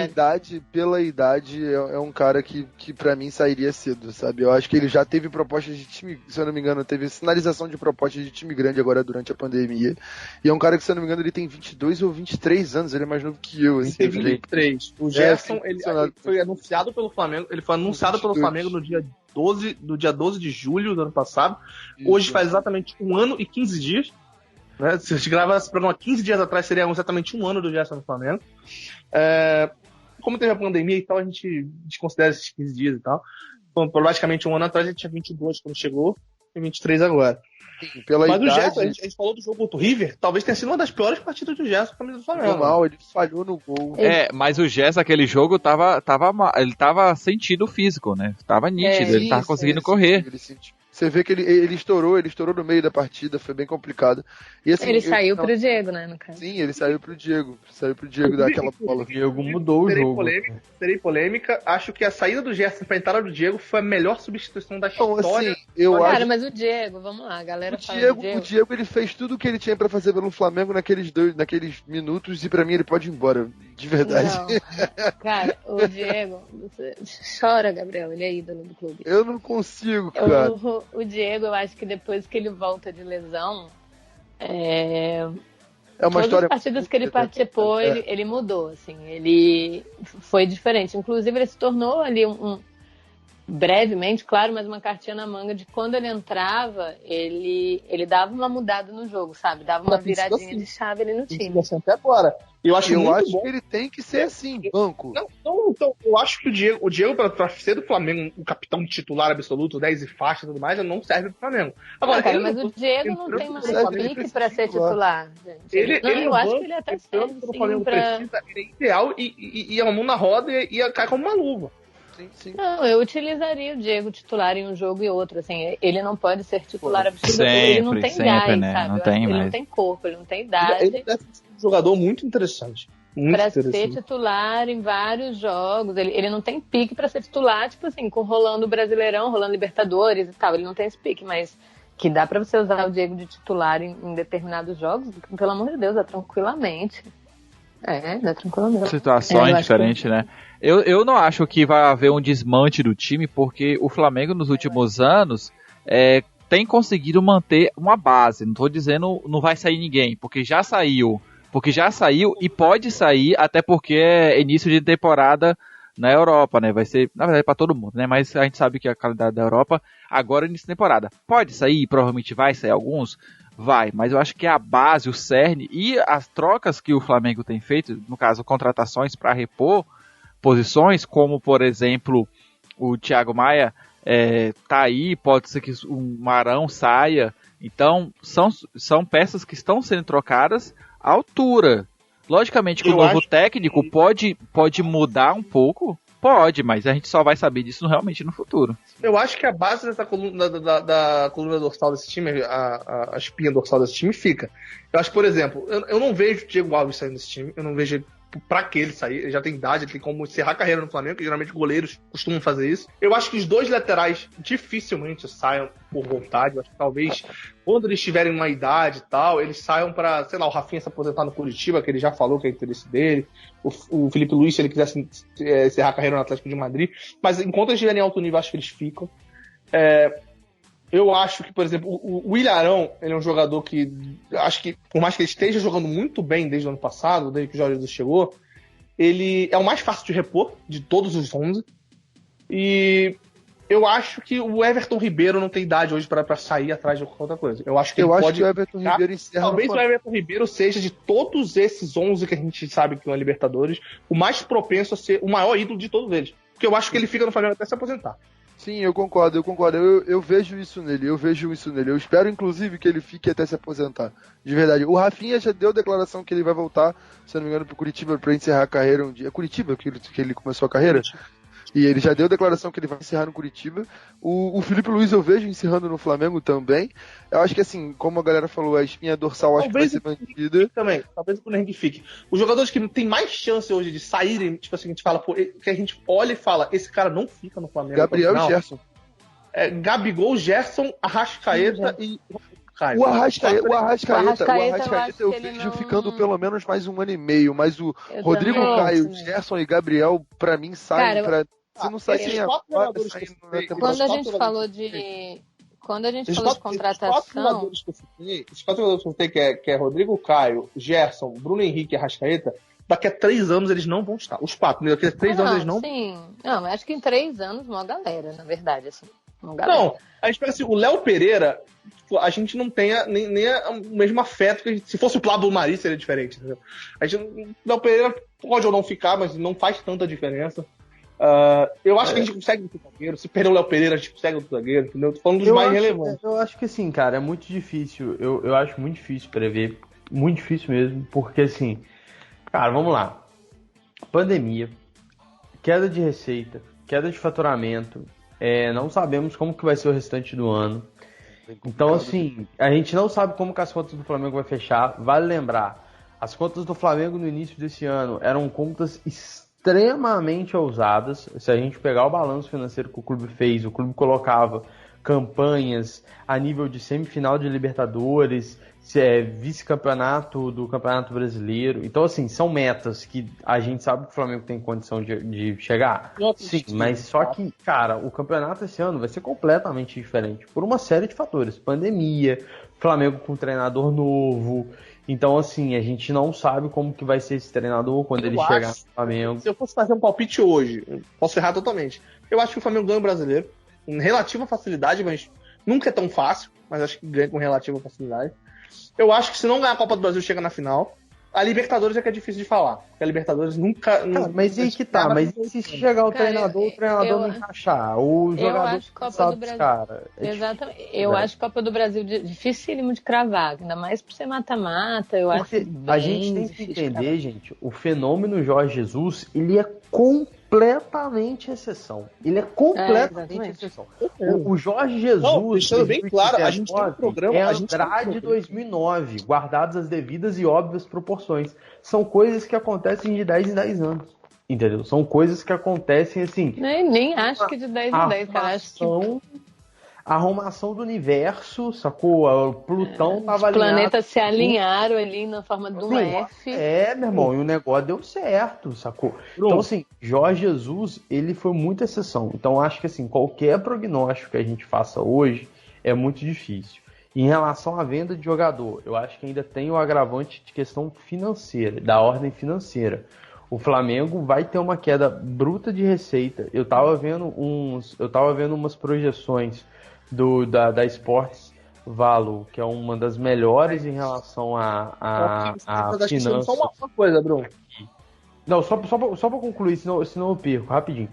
idade é um cara que pra mim sairia cedo, sabe? Eu acho que ele já teve propostas de time, se eu não me engano, teve sinalização de propostas de time grande agora durante a pandemia. E é um cara que, se eu não me engano, ele tem 22 ou 30 anos, ele é mais novo que eu. Assim, ele tem 23. O Gerson, ele foi anunciado pelo Flamengo, pelo Flamengo no dia 12 de julho do ano passado. Isso. Hoje faz exatamente 1 ano e 15 dias. Né? Se a gente gravar esse programa 15 dias atrás, seria exatamente 1 ano do Gerson no Flamengo. Como teve a pandemia e tal, a gente desconsidera esses 15 dias e tal. Então, praticamente 1 ano atrás, a gente tinha 22 quando chegou e 23 agora. Sim, mas o Gerson, a gente falou do jogo contra o River, talvez tenha sido uma das piores partidas do Gerson com a camisa do Flamengo. Normal, ele falhou no gol. Mas o Gerson, aquele jogo, ele tava sentindo físico, né? Tava nítido, ele tava conseguindo correr. Você vê que ele estourou no meio da partida, foi bem complicado. E, assim, ele saiu pro Diego, né, no caso. Sim, ele saiu pro Diego dar aquela bola. O Diego mudou o jogo. Terei polêmica, acho que a saída do Gerson pra entrada do Diego foi a melhor substituição da história. Cara, mas o Diego, vamos lá, a galera fala do Diego. O Diego, ele fez tudo o que ele tinha pra fazer pelo Flamengo naqueles minutos e pra mim ele pode ir embora, de verdade. Não. Cara, o Diego, você chora, Gabriel, ele é ídolo do clube. Eu não consigo, cara. O Diego, eu acho que depois que ele volta de lesão, uma todas história... as partidas que ele participou, ele mudou, assim, ele foi diferente. Inclusive, ele se tornou ali brevemente, claro, mas uma cartinha na manga de quando ele entrava, ele dava uma mudada no jogo, sabe? Dava uma viradinha de chave ali no time. Até agora. Eu acho que ele tem que ser assim, banco. Então, eu acho que o Diego pra ser do Flamengo, o capitão titular absoluto, 10 e faixa e tudo mais, não serve pro Flamengo. Agora, cara, mas o Diego não tem mais pique pra ser titular, gente. Eu acho que ele até serve, sim, Flamengo precisa, ele é ideal e é uma mão na roda e cai como uma luva. Sim. Não, eu utilizaria o Diego titular em um jogo e outro, assim, ele não pode ser titular absoluto, Sempre, ele não tem sempre, gás, né? sabe? Não tem Ele mais. não tem corpo, ele não tem Ele idade deve ser um jogador muito interessante. Muito pra ser interessante. titular em vários jogos, ele não tem pique pra ser titular, tipo assim, rolando Brasileirão, rolando Libertadores e tal, ele não tem esse pique, mas que dá pra você usar o Diego de titular em determinados jogos, pelo amor de Deus, é tranquilamente. É tranquilamente. Situações diferentes, né? Eu não acho que vai haver um desmonte do time, porque o Flamengo nos últimos anos tem conseguido manter uma base. Não estou dizendo não vai sair ninguém, porque já saiu e pode sair, até porque é início de temporada na Europa, né? Vai ser, na verdade, para todo mundo, né? Mas a gente sabe que a qualidade da Europa agora é início de temporada. Pode sair, provavelmente vai sair alguns. Vai, mas eu acho que a base, o cerne e as trocas que o Flamengo tem feito, no caso, contratações para repor posições, como por exemplo o Thiago Maia tá aí, pode ser que o Marão saia, então são peças que estão sendo trocadas à altura. Logicamente que o novo técnico pode mudar um pouco, pode, mas a gente só vai saber disso realmente no futuro. Eu acho que a base dessa coluna, da coluna dorsal desse time, a espinha dorsal desse time fica. Eu acho que, por exemplo, eu não vejo o Diego Alves saindo desse time, eu não vejo pra que ele sair, ele já tem idade, ele tem como encerrar a carreira no Flamengo, que geralmente goleiros costumam fazer isso. Eu acho que os dois laterais dificilmente saiam por vontade, eu acho que talvez quando eles tiverem uma idade e tal, eles saiam pra, sei lá, o Rafinha se aposentar no Curitiba, que ele já falou que é interesse dele, o Felipe Luiz, se ele quisesse encerrar a carreira no Atlético de Madrid, mas enquanto eles estiverem em alto nível, acho que eles ficam. Eu acho que, por exemplo, o Ilharão, ele é um jogador que, acho que, por mais que ele esteja jogando muito bem desde o ano passado, desde que o Jorge Jesus chegou, ele é o mais fácil de repor de todos os 11. E eu acho que o Everton Ribeiro não tem idade hoje para sair atrás de qualquer outra coisa. Eu acho que Eu ele acho pode que o Everton Ribeiro encerra. Talvez o Everton Ribeiro seja, de todos esses 11 que a gente sabe que é Libertadores, o mais propenso a ser o maior ídolo de todos eles. Porque eu acho que ele fica no Flamengo até se aposentar. Sim, eu concordo. Eu vejo isso nele, Eu espero, inclusive, que ele fique até se aposentar. De verdade. O Rafinha já deu declaração que ele vai voltar, se não me engano, pro Curitiba pra encerrar a carreira um dia. É Curitiba que ele começou a carreira? E ele já deu declaração que ele vai encerrar no Curitiba. O Felipe Luiz eu vejo encerrando no Flamengo também. Eu acho que, assim, como a galera falou, a espinha dorsal acho que vai ser mantida. Também, talvez o Bruno fique. Os jogadores que tem mais chance hoje de saírem, tipo assim, a gente fala, pô, que a gente olha e fala, esse cara não fica no Flamengo. Gabriel e Gerson. Gabigol, Gerson, Arrascaeta e Caio. O Arrascaeta eu que ele vejo não... ficando pelo menos mais um ano e meio. Mas o Eu Rodrigo também Caio, acho, Gerson e Gabriel, pra mim, saem Cara, se não saírem agora, saem na temporada. Quando a gente falou de contratação... Os quatro jogadores que eu citei, que é Rodrigo Caio, Gerson, Bruno Henrique e Arrascaeta, daqui a 3 anos eles não vão estar. Os 4, daqui a 3 anos eles não... Sim, não, acho que em 3 anos uma galera, na verdade, assim. Não, a gente pega assim, o Léo Pereira, a gente não tem nem o mesmo afeto que se fosse o Pablo Mari seria diferente, entendeu? O Léo Pereira pode ou não ficar, mas não faz tanta diferença. Eu acho que a gente consegue outro zagueiro. Se perder o Léo Pereira, a gente consegue outro zagueiro, entendeu? Tô falando dos mais relevantes. Eu acho que assim, cara, é muito difícil. Eu acho muito difícil prever. Muito difícil mesmo, porque assim, cara, vamos lá. Pandemia, queda de receita, queda de faturamento. Não sabemos como que vai ser o restante do ano. Então, assim, a gente não sabe como que as contas do Flamengo vai fechar. Vale lembrar, as contas do Flamengo no início desse ano eram contas extremamente ousadas. Se a gente pegar o balanço financeiro que o clube fez, o clube colocava campanhas a nível de semifinal de Libertadores, vice-campeonato do Campeonato Brasileiro. Então, assim, são metas que a gente sabe que o Flamengo tem condição de chegar. Sim, mas só que, cara, o campeonato esse ano vai ser completamente diferente por uma série de fatores. Pandemia, Flamengo com um treinador novo. Então, assim, a gente não sabe como que vai ser esse treinador quando ele chegar no Flamengo. Se eu fosse fazer um palpite hoje, posso errar totalmente. Eu acho que o Flamengo ganha o Brasileiro com relativa facilidade, mas nunca é tão fácil, mas acho que ganha com relativa facilidade. Eu acho que se não ganhar a Copa do Brasil, chega na final. A Libertadores é que é difícil de falar. Porque a Libertadores nunca... Cara, mas aí que tá. Mas se chegar o treinador não encaixar. O jogador Copa do Brasil. Cara, exatamente. Eu acho Copa do Brasil dificílimo de cravar. Ainda mais por ser mata-mata. Eu acho a gente tem que entender, gente, o fenômeno Jorge Jesus, ele é completamente completamente exceção. Ele é completamente exceção. O Jorge Jesus... Não, deixando bem claro, a gente tem um programa... É Andrade 2009, guardadas as devidas e óbvias proporções. São coisas que acontecem de 10 em 10 anos. Entendeu? São coisas que acontecem assim... Nem acho que de 10 em 10, cara. Acho que... A arrumação do universo, sacou? O Plutão tava alinhado. Os planetas se alinharam ali na forma de um F. Meu irmão, e o negócio deu certo, sacou? Então, assim, Jorge Jesus, ele foi muita exceção. Então, acho que, assim, qualquer prognóstico que a gente faça hoje é muito difícil. Em relação à venda de jogador, eu acho que ainda tem o agravante de questão financeira, da ordem financeira. O Flamengo vai ter uma queda bruta de receita. Eu tava vendo umas projeções da Sports Value, que é uma das melhores em relação a finanças. Só uma coisa, Bruno. Não, só para concluir, senão eu perco, rapidinho.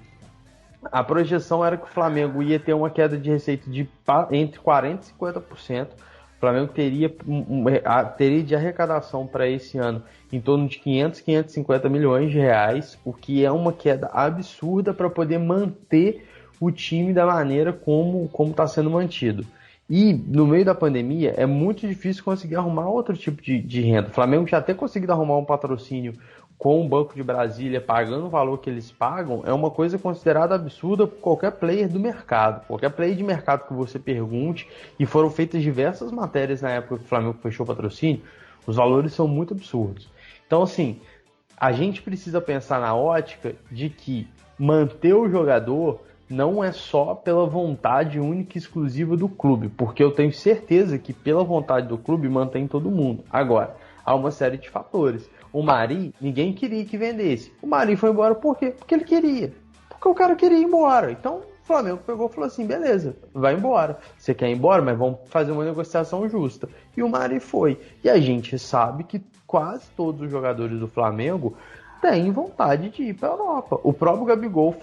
A projeção era que o Flamengo ia ter uma queda de receita de entre 40% e 50%. O Flamengo teria de arrecadação para esse ano em torno de 550 milhões de reais, o que é uma queda absurda para poder manter o time da maneira como está sendo mantido. E no meio da pandemia é muito difícil conseguir arrumar outro tipo de renda. O Flamengo já ter conseguido arrumar um patrocínio com o Banco de Brasília pagando o valor que eles pagam é uma coisa considerada absurda por qualquer player do mercado. Qualquer player de mercado que você pergunte, e foram feitas diversas matérias na época que o Flamengo fechou o patrocínio, os valores são muito absurdos. Então, assim, a gente precisa pensar na ótica de que manter o jogador não é só pela vontade única e exclusiva do clube, porque eu tenho certeza que pela vontade do clube mantém todo mundo. Agora, há uma série de fatores. O Mari, ninguém queria que vendesse. O Mari foi embora por quê? Porque ele queria. Porque o cara queria ir embora. Então, o Flamengo pegou e falou assim, beleza, vai embora. Você quer ir embora, mas vamos fazer uma negociação justa. E o Mari foi. E a gente sabe que quase todos os jogadores do Flamengo têm vontade de ir para a Europa. O próprio Gabigol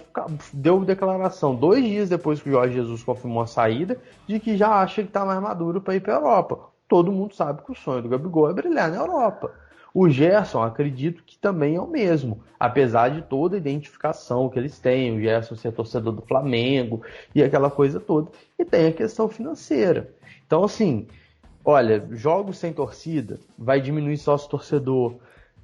deu declaração 2 dias depois que o Jorge Jesus confirmou a saída, de que já acha que está mais maduro para ir para a Europa. Todo mundo sabe que o sonho do Gabigol é brilhar na Europa. O Gerson, acredito que também é o mesmo, apesar de toda a identificação que eles têm, o Gerson ser torcedor do Flamengo e aquela coisa toda, e tem a questão financeira. Então, assim, olha, jogos sem torcida vai diminuir sócio-torcedor.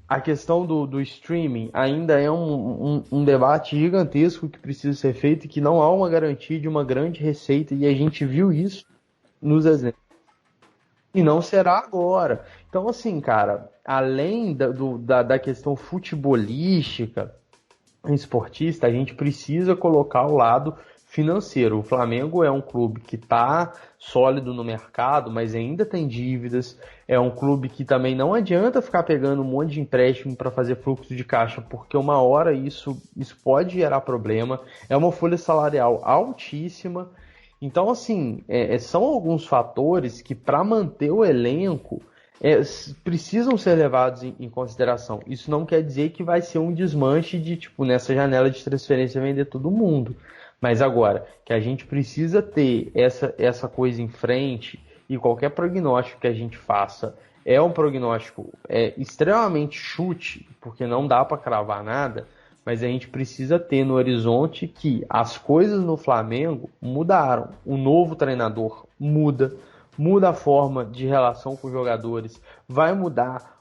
A questão do streaming ainda é um debate gigantesco que precisa ser feito e que não há uma garantia de uma grande receita, e a gente viu isso nos exemplos. E não será agora. Então, assim, cara, além da questão futebolística, esportista, a gente precisa colocar o lado financeiro. O Flamengo é um clube que está sólido no mercado, mas ainda tem dívidas. É um clube que também não adianta ficar pegando um monte de empréstimo para fazer fluxo de caixa, porque uma hora isso pode gerar problema. É uma folha salarial altíssima. Então, assim, são alguns fatores que, para manter o elenco, precisam ser levados em consideração. Isso não quer dizer que vai ser um desmanche de, tipo, nessa janela de transferência vender todo mundo. Mas agora, que a gente precisa ter essa coisa em frente, e qualquer prognóstico que a gente faça é um prognóstico extremamente chute, porque não dá para cravar nada, mas a gente precisa ter no horizonte que as coisas no Flamengo mudaram. O novo treinador muda a forma de relação com os jogadores, vai mudar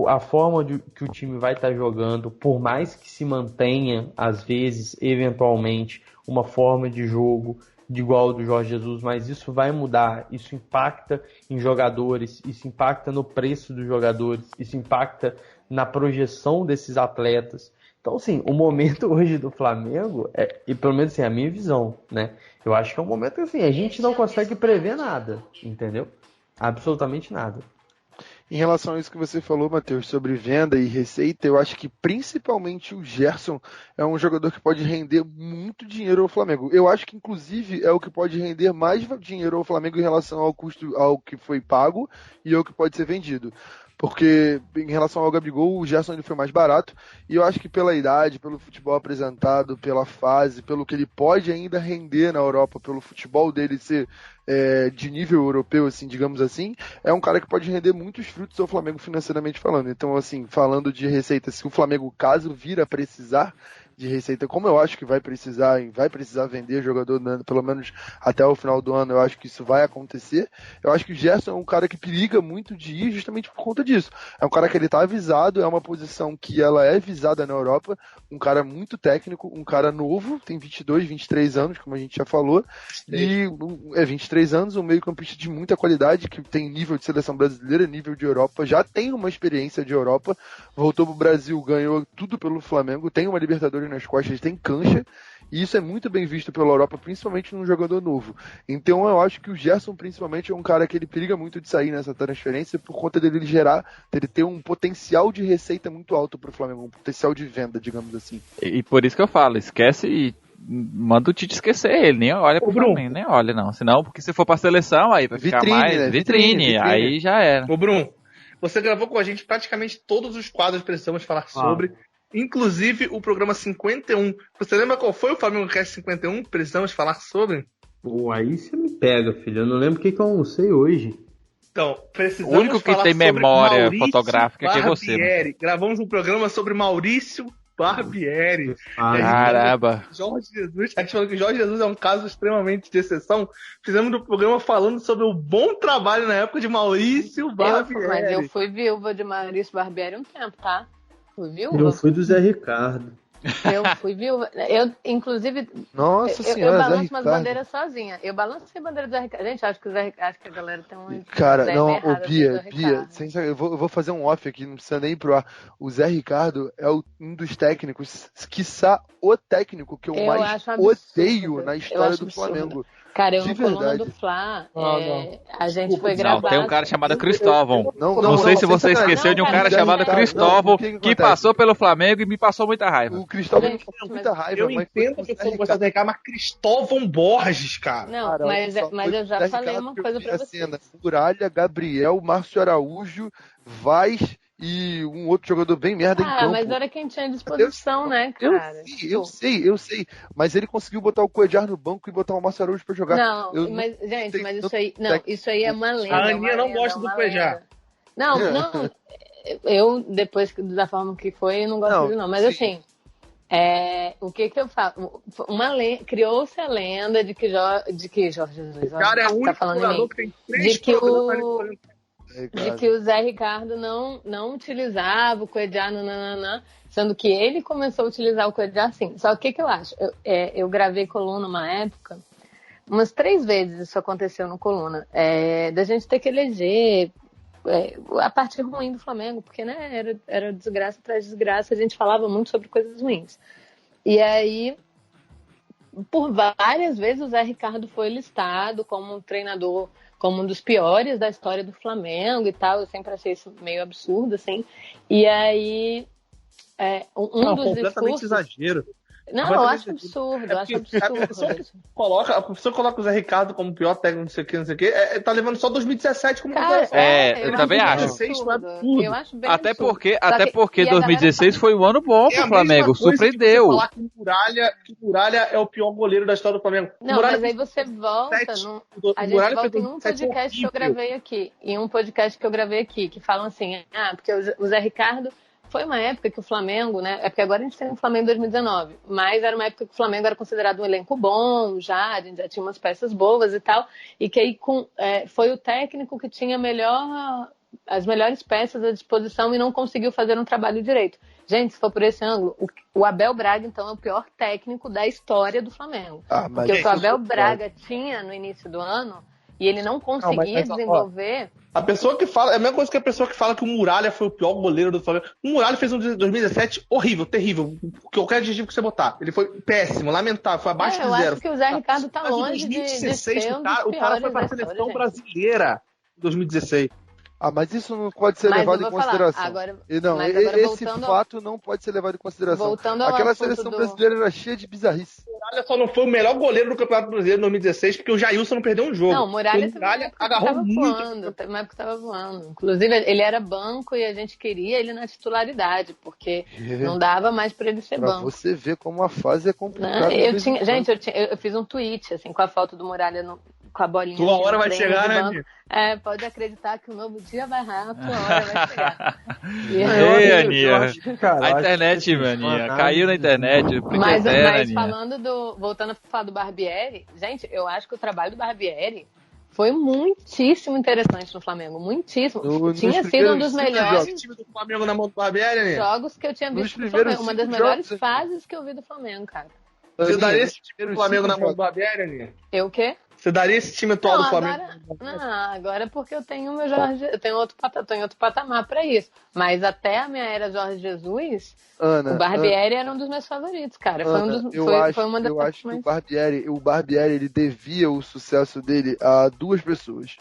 a forma que o time vai estar jogando, por mais que se mantenha, às vezes, eventualmente, uma forma de jogo de igual ao do Jorge Jesus, mas isso vai mudar, isso impacta em jogadores, isso impacta no preço dos jogadores, isso impacta na projeção desses atletas. Então, assim, o momento hoje do Flamengo, e pelo menos assim, a minha visão, né? Eu acho que é um momento que assim, a gente não consegue prever nada, entendeu? Absolutamente nada. Em relação a isso que você falou, Matheus, sobre venda e receita, eu acho que principalmente o Gerson é um jogador que pode render muito dinheiro ao Flamengo. Eu acho que, inclusive, é o que pode render mais dinheiro ao Flamengo em relação ao custo, ao que foi pago e ao que pode ser vendido. Porque, em relação ao Gabigol, o Gerson ele foi mais barato, e eu acho que pela idade, pelo futebol apresentado, pela fase, pelo que ele pode ainda render na Europa, pelo futebol dele ser de nível europeu, assim, digamos assim, é um cara que pode render muitos frutos ao Flamengo financeiramente falando. Então, assim, falando de receita, se o Flamengo, caso vir a precisar, de receita, como eu acho que vai precisar vender jogador, né, pelo menos até o final do ano, eu acho que isso vai acontecer. Eu acho que o Gerson é um cara que periga muito de ir justamente por conta disso. É um cara que ele tá avisado, é uma posição que ela é visada na Europa, um cara muito técnico, um cara novo, tem 22, 23 anos, como a gente já falou, e 23 anos, um meio-campista de muita qualidade, que tem nível de seleção brasileira, nível de Europa, já tem uma experiência de Europa, voltou pro Brasil, ganhou tudo pelo Flamengo, tem uma Libertadores nas costas, tem cancha, e isso é muito bem visto pela Europa, principalmente num jogador novo. Então eu acho que o Gerson, principalmente, é um cara que ele periga muito de sair nessa transferência por conta dele ter um potencial de receita muito alto pro Flamengo, um potencial de venda, digamos assim. E por isso que eu falo, esquece e manda o Tite esquecer ele, nem olha pro Flamengo, nem olha não. Senão, porque se for pra seleção, aí vai ficar mais né? vitrine, aí já era. Ô Bruno, você gravou com a gente praticamente todos os quadros que precisamos falar sobre, inclusive o programa 51. Você lembra qual foi o Flamengo Cast 51 que precisamos falar sobre? Pô, aí você me pega, filho. Eu não lembro o que eu almocei hoje. Então, precisamos O único que falar tem sobre memória Maurício fotográfica aqui é você. Barbieri. Gravamos um programa sobre Maurício Barbieri. Caramba. Jorge Jesus, a gente falou que Jorge Jesus é um caso extremamente de exceção. Fizemos um programa falando sobre o bom trabalho na época de Maurício Barbieri. Mas eu fui viúva de Maurício Barbieri um tempo, tá? Fui viúva. Eu fui do Zé Ricardo. Eu fui viúva. Eu, inclusive, Nossa eu senhora, Zé balanço Ricardo. umas bandeiras sozinha. Eu balancei a bandeira do Zé Ricardo. Gente, acho que a galera tem um. Cara, não, ô Bia, Bia, eu vou fazer um off aqui, não precisa nem ir pro ar. O Zé Ricardo é um dos técnicos, quiçá o técnico que eu mais odeio na história do Flamengo. Cara, eu de no coluna verdade. do Fla, a gente foi Não, gravar. tem um cara chamado Cristóvão. Não sei se sem você sacanagem. esqueceu de um cara Não, chamado não, Cristóvão, não, o que passou pelo Flamengo e me passou muita raiva. O Cristóvão me Gente, passou muita raiva, Eu mas entendo foi que o você Zé não gosta do Ricardo, mas Cristóvão Borges, cara. Não, Cara, mas olha só, eu foi já Zé falei Ricardo uma que eu coisa vi pra a você. cena. Muralha, Gabriel, Márcio Araújo, Vaz e um outro jogador bem merda em campo. Mas era quem tinha disposição, né, cara? Eu sei. Mas ele conseguiu botar o Coedjar no banco e botar o Márcio Araújo pra jogar. Não, mas isso aí é uma lenda. A Aninha não gosta do Coedjar. Não, eu, depois da forma que foi, eu não gosto dele não. Mas assim, o que eu falo? Criou-se a lenda de que Jorge Jesus... O cara é o único jogador que tem 3 programas de que o Zé Ricardo não utilizava o Coedjar, sendo que ele começou a utilizar o Coedjar sim. Só que o que eu acho? Eu gravei coluna uma época, umas 3 vezes isso aconteceu no coluna, da gente ter que eleger a parte ruim do Flamengo, porque né, era desgraça atrás de desgraça, a gente falava muito sobre coisas ruins. E aí, por várias vezes, o Zé Ricardo foi listado como um treinador, como um dos piores da história do Flamengo e tal. Eu sempre achei isso meio absurdo, assim. E aí, dos completamente discursos... exagero. Não, eu acho absurdo, A pessoa coloca o Zé Ricardo como o pior técnico, não sei o que, tá levando só 2017 como comparação. Eu também acho. Eu acho bem Até absurdo. porque 2016 foi um ano bom pro Flamengo, surpreendeu. Falar que o Muralha é o pior goleiro da história do Flamengo. Não, mas aí você volta. A gente volta em um podcast que eu gravei aqui. Em um podcast que eu gravei aqui, que falam assim: porque o Zé Ricardo. Foi uma época que o Flamengo, né? É porque agora a gente tem o Flamengo em 2019, mas era uma época que o Flamengo era considerado um elenco bom, a gente já tinha umas peças boas e tal, e que aí foi o técnico que tinha as melhores peças à disposição e não conseguiu fazer um trabalho direito. Gente, se for por esse ângulo, o Abel Braga, então, é o pior técnico da história do Flamengo. Porque o que o Abel Braga tinha no início do ano, e ele não conseguia desenvolver... A pessoa que fala, é a mesma coisa que a pessoa que fala que o Muralha foi o pior goleiro do Flamengo. O Muralha fez um 2017 horrível, terrível. Qualquer adjetivo que você botar. Ele foi péssimo, lamentável, foi abaixo de 0. Eu acho que o Zé Ricardo tá longe de ser um dos o cara foi pra seleção brasileira em 2016. Mas isso não pode ser levado em consideração. Esse fato não pode ser levado em consideração. Aquela seleção brasileira era cheia de bizarrice. O Muralha só não foi o melhor goleiro do Campeonato Brasileiro em 2016, porque o Jailson não perdeu um jogo. Não, o Muralha agarrou muito. Teve uma época que estava voando. Inclusive, ele era banco e a gente queria ele na titularidade, porque não dava mais para ele ser banco. Pra você ver como a fase é complicada. Eu fiz um tweet assim, com a foto do Muralha com a bolinha. Tua hora vai trem chegar, de né, banco. Aninha? Pode acreditar que o novo dia vai raiar, a tua hora vai chegar. Ei, Aninha. Cara, A internet, Aninha. Caiu na internet. Mas Aninha. falando voltando a falar do Barbieri, gente, eu acho que o trabalho do Barbieri foi muitíssimo interessante no Flamengo. Muitíssimo. Tinha sido um dos melhores time do Flamengo na mão do Barbieri, Aninha? jogos que eu tinha visto no primeiros Flamengo. Uma das 5 melhores jogos, fases que eu vi do Flamengo, cara. Você Aninha, daria esse time do primeiros Flamengo na 5 mão do Barbieri, Aninha? Eu o quê? Você daria esse time atual do Não, Flamengo? agora porque eu tenho o meu Jorge, eu tenho tô em outro patamar pra isso. Mas até a minha era Jorge Jesus, Ana, o Barbieri era um dos meus favoritos, cara. Ana, Foi uma das eu acho que mais... o Barbieri ele devia o sucesso dele a 2 pessoas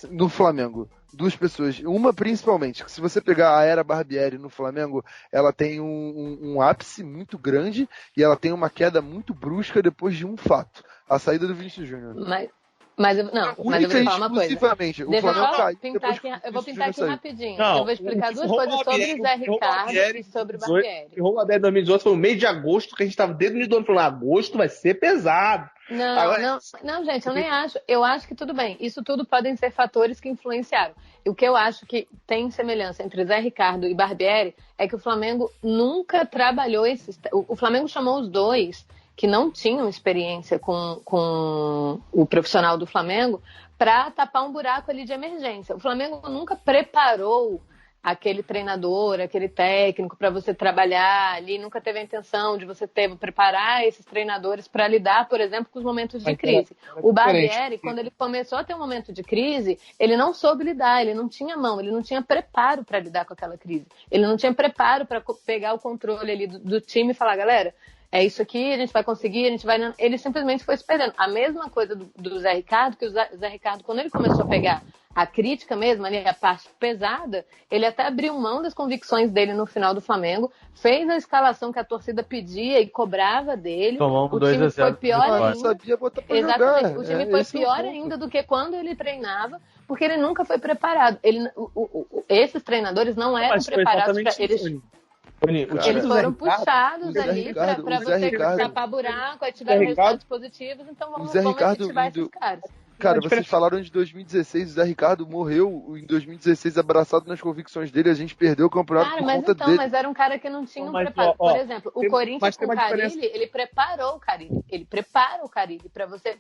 no Flamengo. 2 pessoas. Uma principalmente, que se você pegar a era Barbieri no Flamengo, ela tem um ápice muito grande e ela tem uma queda muito brusca depois de um fato. A saída do Vinícius Júnior. Mas eu vou falar uma coisa. Exclusivamente. O Deixa Flamengo caiu pintar depois aqui, eu vou pintar aqui rapidinho. Não, Eu vou explicar duas coisas sobre o Zé Ricardo e sobre o Barbieri. O Barbieri 2018 foi no mês de agosto, que a gente tava desde o do ano falando, agosto vai ser pesado. Não, gente, eu nem acho. Eu acho que tudo bem. Isso tudo podem ser fatores que influenciaram. E o que eu acho que tem semelhança entre Zé Ricardo e Barbieri é que o Flamengo nunca trabalhou esses... O Flamengo chamou os dois que não tinham experiência com o profissional do Flamengo para tapar um buraco ali de emergência. O Flamengo nunca preparou aquele treinador, aquele técnico para você trabalhar ali, nunca teve a intenção de você preparar esses treinadores para lidar, por exemplo, com os momentos de crise. O Barbieri, quando ele começou a ter um momento de crise, ele não soube lidar, ele não tinha mão, ele não tinha preparo para lidar com aquela crise. Ele não tinha preparo para pegar o controle ali do time e falar, galera, é isso aqui, a gente vai conseguir, a gente vai... Ele simplesmente foi se perdendo. A mesma coisa do Zé Ricardo, que o Zé Ricardo, quando ele começou a pegar a crítica mesmo, ali, a parte pesada, ele até abriu mão das convicções dele no final do Flamengo, fez a escalação que a torcida pedia e cobrava dele. Tomamos o time foi pior ainda. Não sabia botar pra Exatamente. jogar. O time foi pior ainda do que quando ele treinava, porque ele nunca foi preparado. Esses treinadores não eram preparados para eles. Eles foram puxados ali para você tapar buraco, aí tiveram resultados positivos, então vamos incentivar esses caras. Cara, vocês falaram de 2016, o Zé Ricardo morreu em 2016 abraçado nas convicções dele, a gente perdeu o campeonato por conta dele. Mas era um cara que não tinha um preparo. Por exemplo, o Corinthians com o Carille, ele preparou o Carille. Ele prepara o Carille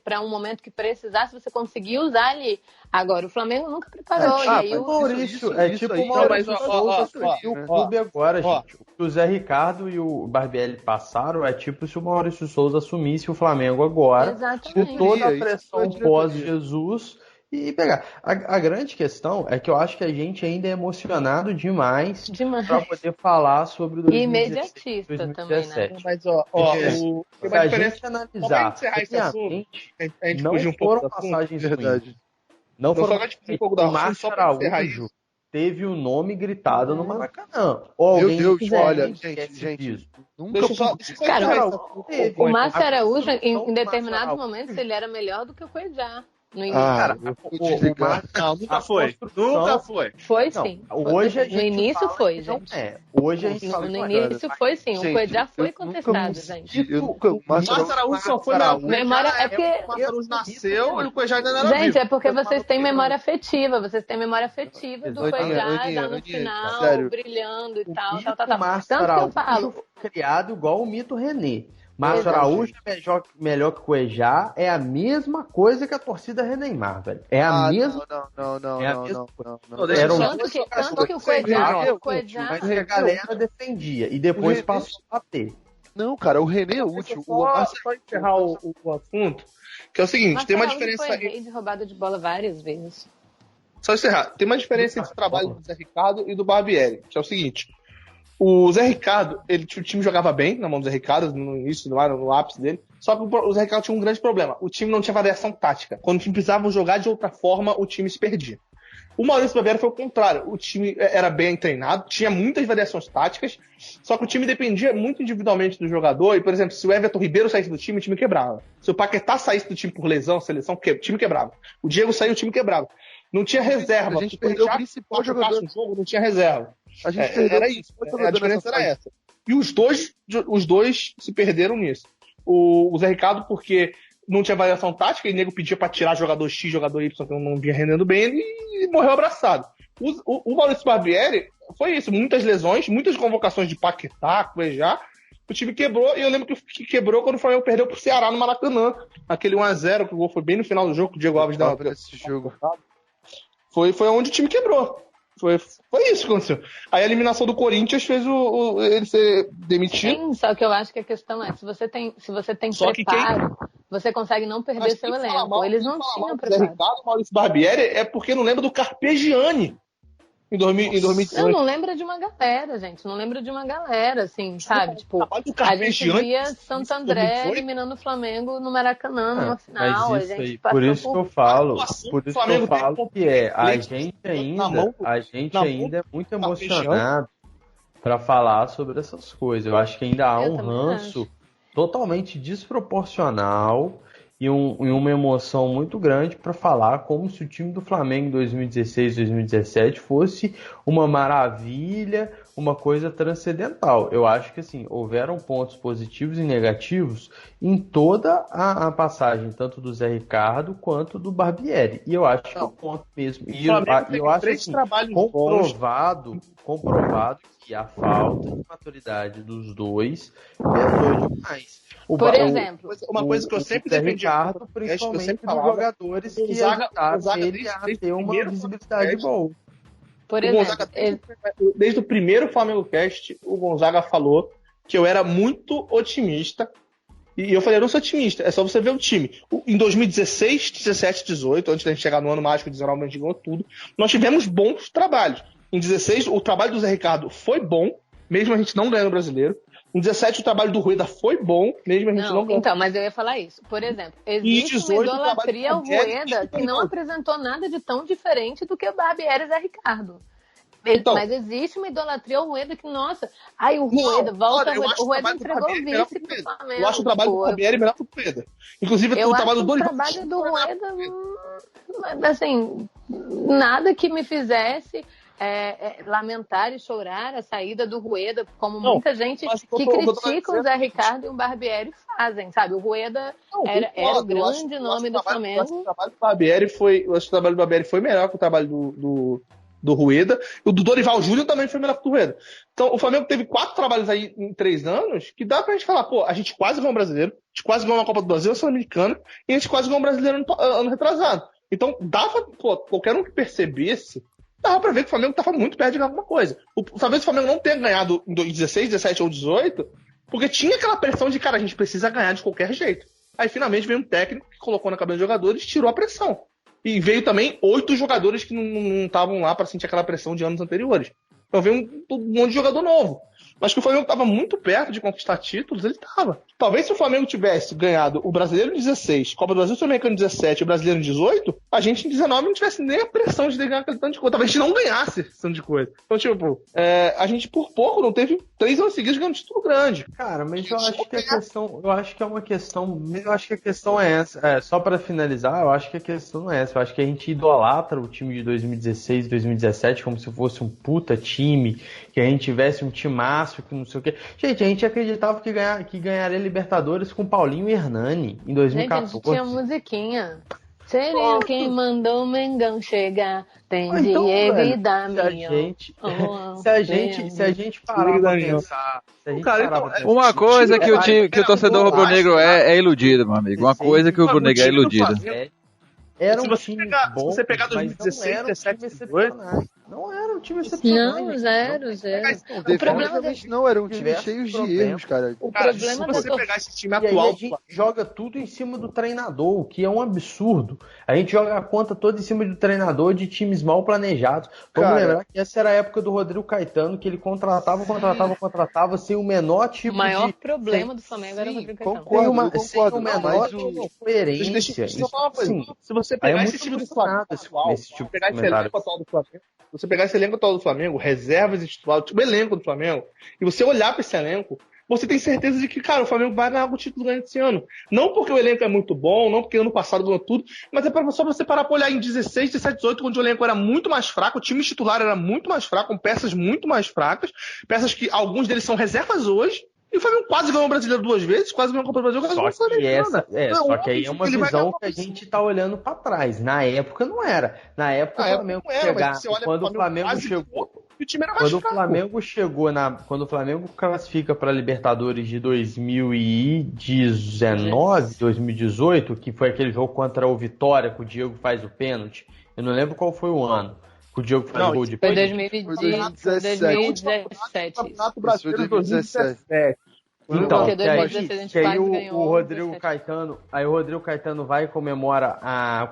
para um momento que precisasse você conseguir usar ali. Agora, o Flamengo nunca preparou. E aí o Maurício, tipo o Maurício Souza o clube agora, gente. O Zé Ricardo e o Barbieri passaram, é tipo se o Maurício Souza assumisse o Flamengo agora, com toda a pressão pós-Jesus e pegar. A grande questão é que eu acho que a gente ainda é emocionado demais. Para poder falar sobre o 2016, imediatista 2017. Também, né? Mas, se a gente analisar, não foram passagens ruins. Não foram o Márcio Araújo teve o nome gritado no Maracanã. Meu Deus, olha, gente, nunca cara, o Márcio Araújo, em determinados momentos, ele era melhor do que o Cuejá. No início. Nunca foi. Nunca foi. Foi sim. Hoje no início foi, gente. Hoje a gente fala no início foi sim. O Cuejá foi contestado, gente. O Márcio Araújo só foi memória. É porque o Márcio Araújo nasceu e o Cuejá ainda não era gente, é porque vocês têm memória afetiva. Vocês têm memória afetiva do Cuejá já no final, brilhando e tal. Márcio Araújo criado igual o mito René. Márcio Araújo é melhor que o Cuejá, é a mesma coisa que a torcida Reneymar, velho. É a mesma. Não. Tanto que o Cuejá. Mas a galera defendia e depois passou a ter. Não, cara, o René é útil. Só encerrar o assunto, que é o seguinte, tem uma diferença. Foi rei de roubada de bola várias vezes. Só encerrar. Tem uma diferença entre o trabalho do Zé Ricardo e do Barbieri, que é o seguinte. O Zé Ricardo, o time jogava bem na mão do Zé Ricardo, no início, no ápice dele. Só que o Zé Ricardo tinha um grande problema. O time não tinha variação tática. Quando o time precisava jogar de outra forma, o time se perdia. O Maurício Barbieri foi o contrário. O time era bem treinado, tinha muitas variações táticas, só que o time dependia muito individualmente do jogador. E, por exemplo, se o Everton Ribeiro saísse do time quebrava. Se o Paquetá saísse do time por lesão, seleção, o time quebrava. O Diego saiu, o time quebrava. Não tinha reserva. A gente perdeu o principal jogador. No jogo, não tinha reserva. A gente perdeu era isso. A diferença era essa. E os dois se perderam nisso. O Zé Ricardo, porque não tinha variação tática, e o nego pedia pra tirar jogador X, jogador Y, que não vinha rendendo bem, e morreu abraçado. O Maurício Barbieri foi isso, muitas lesões, muitas convocações de Paquetá, Cuejá. O time quebrou, e eu lembro que quebrou quando o Flamengo perdeu pro Ceará no Maracanã. Aquele 1x0, que o gol foi bem no final do jogo, que o Diego Alves dava esse jogo. Foi onde o time quebrou. Foi isso que aconteceu. Aí a eliminação do Corinthians fez ele ser demitido. Sim, só que eu acho que a questão é, se você tem Só preparo, você consegue não perder seu elenco. Eles não tinham preparo. Ricardo, Maurício Barbieri é porque não lembra do Carpegiani em 2018. Eu não lembro de uma galera, gente. Não lembro de uma galera, assim, sabe? Tipo, a gente via Santo André eliminando o Flamengo no Maracanã, numa final. Mas isso a gente aí, por isso que eu falo que a gente ainda é muito emocionado para falar sobre essas coisas. Eu acho que ainda há um ranço totalmente desproporcional e uma emoção muito grande para falar como se o time do Flamengo em 2016, 2017 fosse uma maravilha, uma coisa transcendental. Eu acho que assim, houveram pontos positivos e negativos em toda a passagem, tanto do Zé Ricardo quanto do Barbieri. E eu acho que é o ponto mesmo. E eu acho assim, comprovado que a falta de maturidade dos dois pesou demais. Por exemplo, uma coisa que eu sempre defendi, Ricardo, principalmente dos jogadores que ajudaram ele a ter uma visibilidade boa. Por exemplo, desde o primeiro Flamengo Cast, o Gonzaga falou que eu era muito otimista. E eu falei, eu não sou otimista, é só você ver o time. Em 2016, 17, 18, antes da gente chegar no ano mágico, 19, a gente ganhou tudo, nós tivemos bons trabalhos. Em 16, o trabalho do Zé Ricardo foi bom, mesmo a gente não ganhando o brasileiro. Em 17, o trabalho do Rueda foi bom, mesmo a gente não ganhando. Então, mas eu ia falar isso. Por exemplo, existe uma idolatria ao Rueda que não apresentou nada de tão diferente do que o Barbieri e Zé Ricardo. Então, mas existe uma idolatria ao Rueda que, nossa, o Rueda, o Rueda entregou vice pro Flamengo. Eu acho o trabalho do Barbieri melhor que o Rueda. Inclusive, o trabalho do Dorival. O trabalho do Rueda, assim, nada que me fizesse lamentar e chorar a saída do Rueda, como muita gente que critica o Zé Ricardo e o Barbieri fazem, sabe? O Rueda era o grande nome do Flamengo. Eu acho que o trabalho do Barbieri foi melhor que o trabalho do Rueda. E o do Dorival Júnior também foi melhor que o do Rueda. Então, o Flamengo teve 4 trabalhos aí em 3 anos que dá pra gente falar, a gente quase ganhou um brasileiro, a gente quase ganhou uma Copa do Brasil, a Sul-Americana, e a gente quase ganhou um brasileiro ano retrasado. Então, dava, qualquer um que percebesse, dava pra ver que o Flamengo tava muito perto de ganhar alguma coisa. Talvez o Flamengo não tenha ganhado em 16, 17 ou 18, porque tinha aquela pressão de, cara, a gente precisa ganhar de qualquer jeito. Aí, finalmente, veio um técnico que colocou na cabeça dos jogadores e tirou a pressão. E veio também 8 jogadores que não estavam lá para sentir aquela pressão de anos anteriores. Então veio um monte de jogador novo. Mas que o Flamengo estava muito perto de conquistar títulos, ele estava. Talvez se o Flamengo tivesse ganhado o Brasileiro em 16, Copa do Brasil Sul-Americano em 17 e o Brasileiro em 18, a gente em 19 não tivesse nem a pressão de ganhar aquele tanto de coisa. Talvez a gente não ganhasse esse tanto de coisa. Então, tipo, a gente por pouco não teve 3 anos seguidos ganhando título grande. Cara, mas eu acho que a questão é essa. Só para finalizar, eu acho que a questão é essa. Eu acho que a gente idolatra o time de 2016 e 2017 como se fosse um puta time, que a gente tivesse um timaço, que não sei o quê. Gente, a gente acreditava que ganharia Libertadores com Paulinho e Hernani em 2014. Gente, tinha musiquinha. Seria quem mandou o Mengão chegar. Tem Diego e Damião. Se a gente parar pra pensar... Uma coisa que o torcedor rubro-negro é iludido, meu amigo. Uma coisa que o rubro-negro é iludido. Era se você pegar 2016, 17, 18... Não era um time excepcional. Não, zero. O problema não era um time cheio de erros, cara. O problema se você pegar esse time atual... atual... a gente joga tudo em cima do treinador, o que é um absurdo. A gente joga a conta toda em cima do treinador de times mal planejados. Vamos lembrar que essa era a época do Rodrigo Caetano, que ele contratava sem o menor tipo de... O maior problema do Flamengo era o Rodrigo Caetano. Concordo. Sem o menor coerência. Deixa eu falar uma coisa. Se você pegar esse time do Flamengo atual, pegar esse elenco atual do Flamengo, você pegar esse elenco atual do Flamengo, reservas e titular, tipo elenco do Flamengo, e você olhar para esse elenco, você tem certeza de que, cara, o Flamengo vai ganhar o título ganhando esse ano. Não porque o elenco é muito bom, não porque ano passado ganhou tudo, mas é só você parar para olhar em 16, 17, 18, onde o elenco era muito mais fraco, o time titular era muito mais fraco, com peças muito mais fracas, peças que alguns deles são reservas hoje, E o Flamengo quase ganhou o Brasileiro 2 vezes, quase ganhou a Copa do Brasil, quase ganhou o Sul-Americana. Só que aí é uma visão que a gente tá olhando pra trás. Na época não era. Na época o Flamengo quando o Flamengo chegou, e o time era mais quando o fraco. Flamengo chegou quando o Flamengo classifica para Libertadores de 2019, 2018, que foi aquele jogo contra o Vitória, que o Diego faz o pênalti. Eu não lembro qual foi o ano. Que o Diego faz o gol de Foi pênalti. 2017. Campeonato Brasileiro 2017. Então, Porque que aí, 2016 a gente que aí quase o ganhou, Rodrigo 17. Caetano, o Rodrigo Caetano vai e comemora a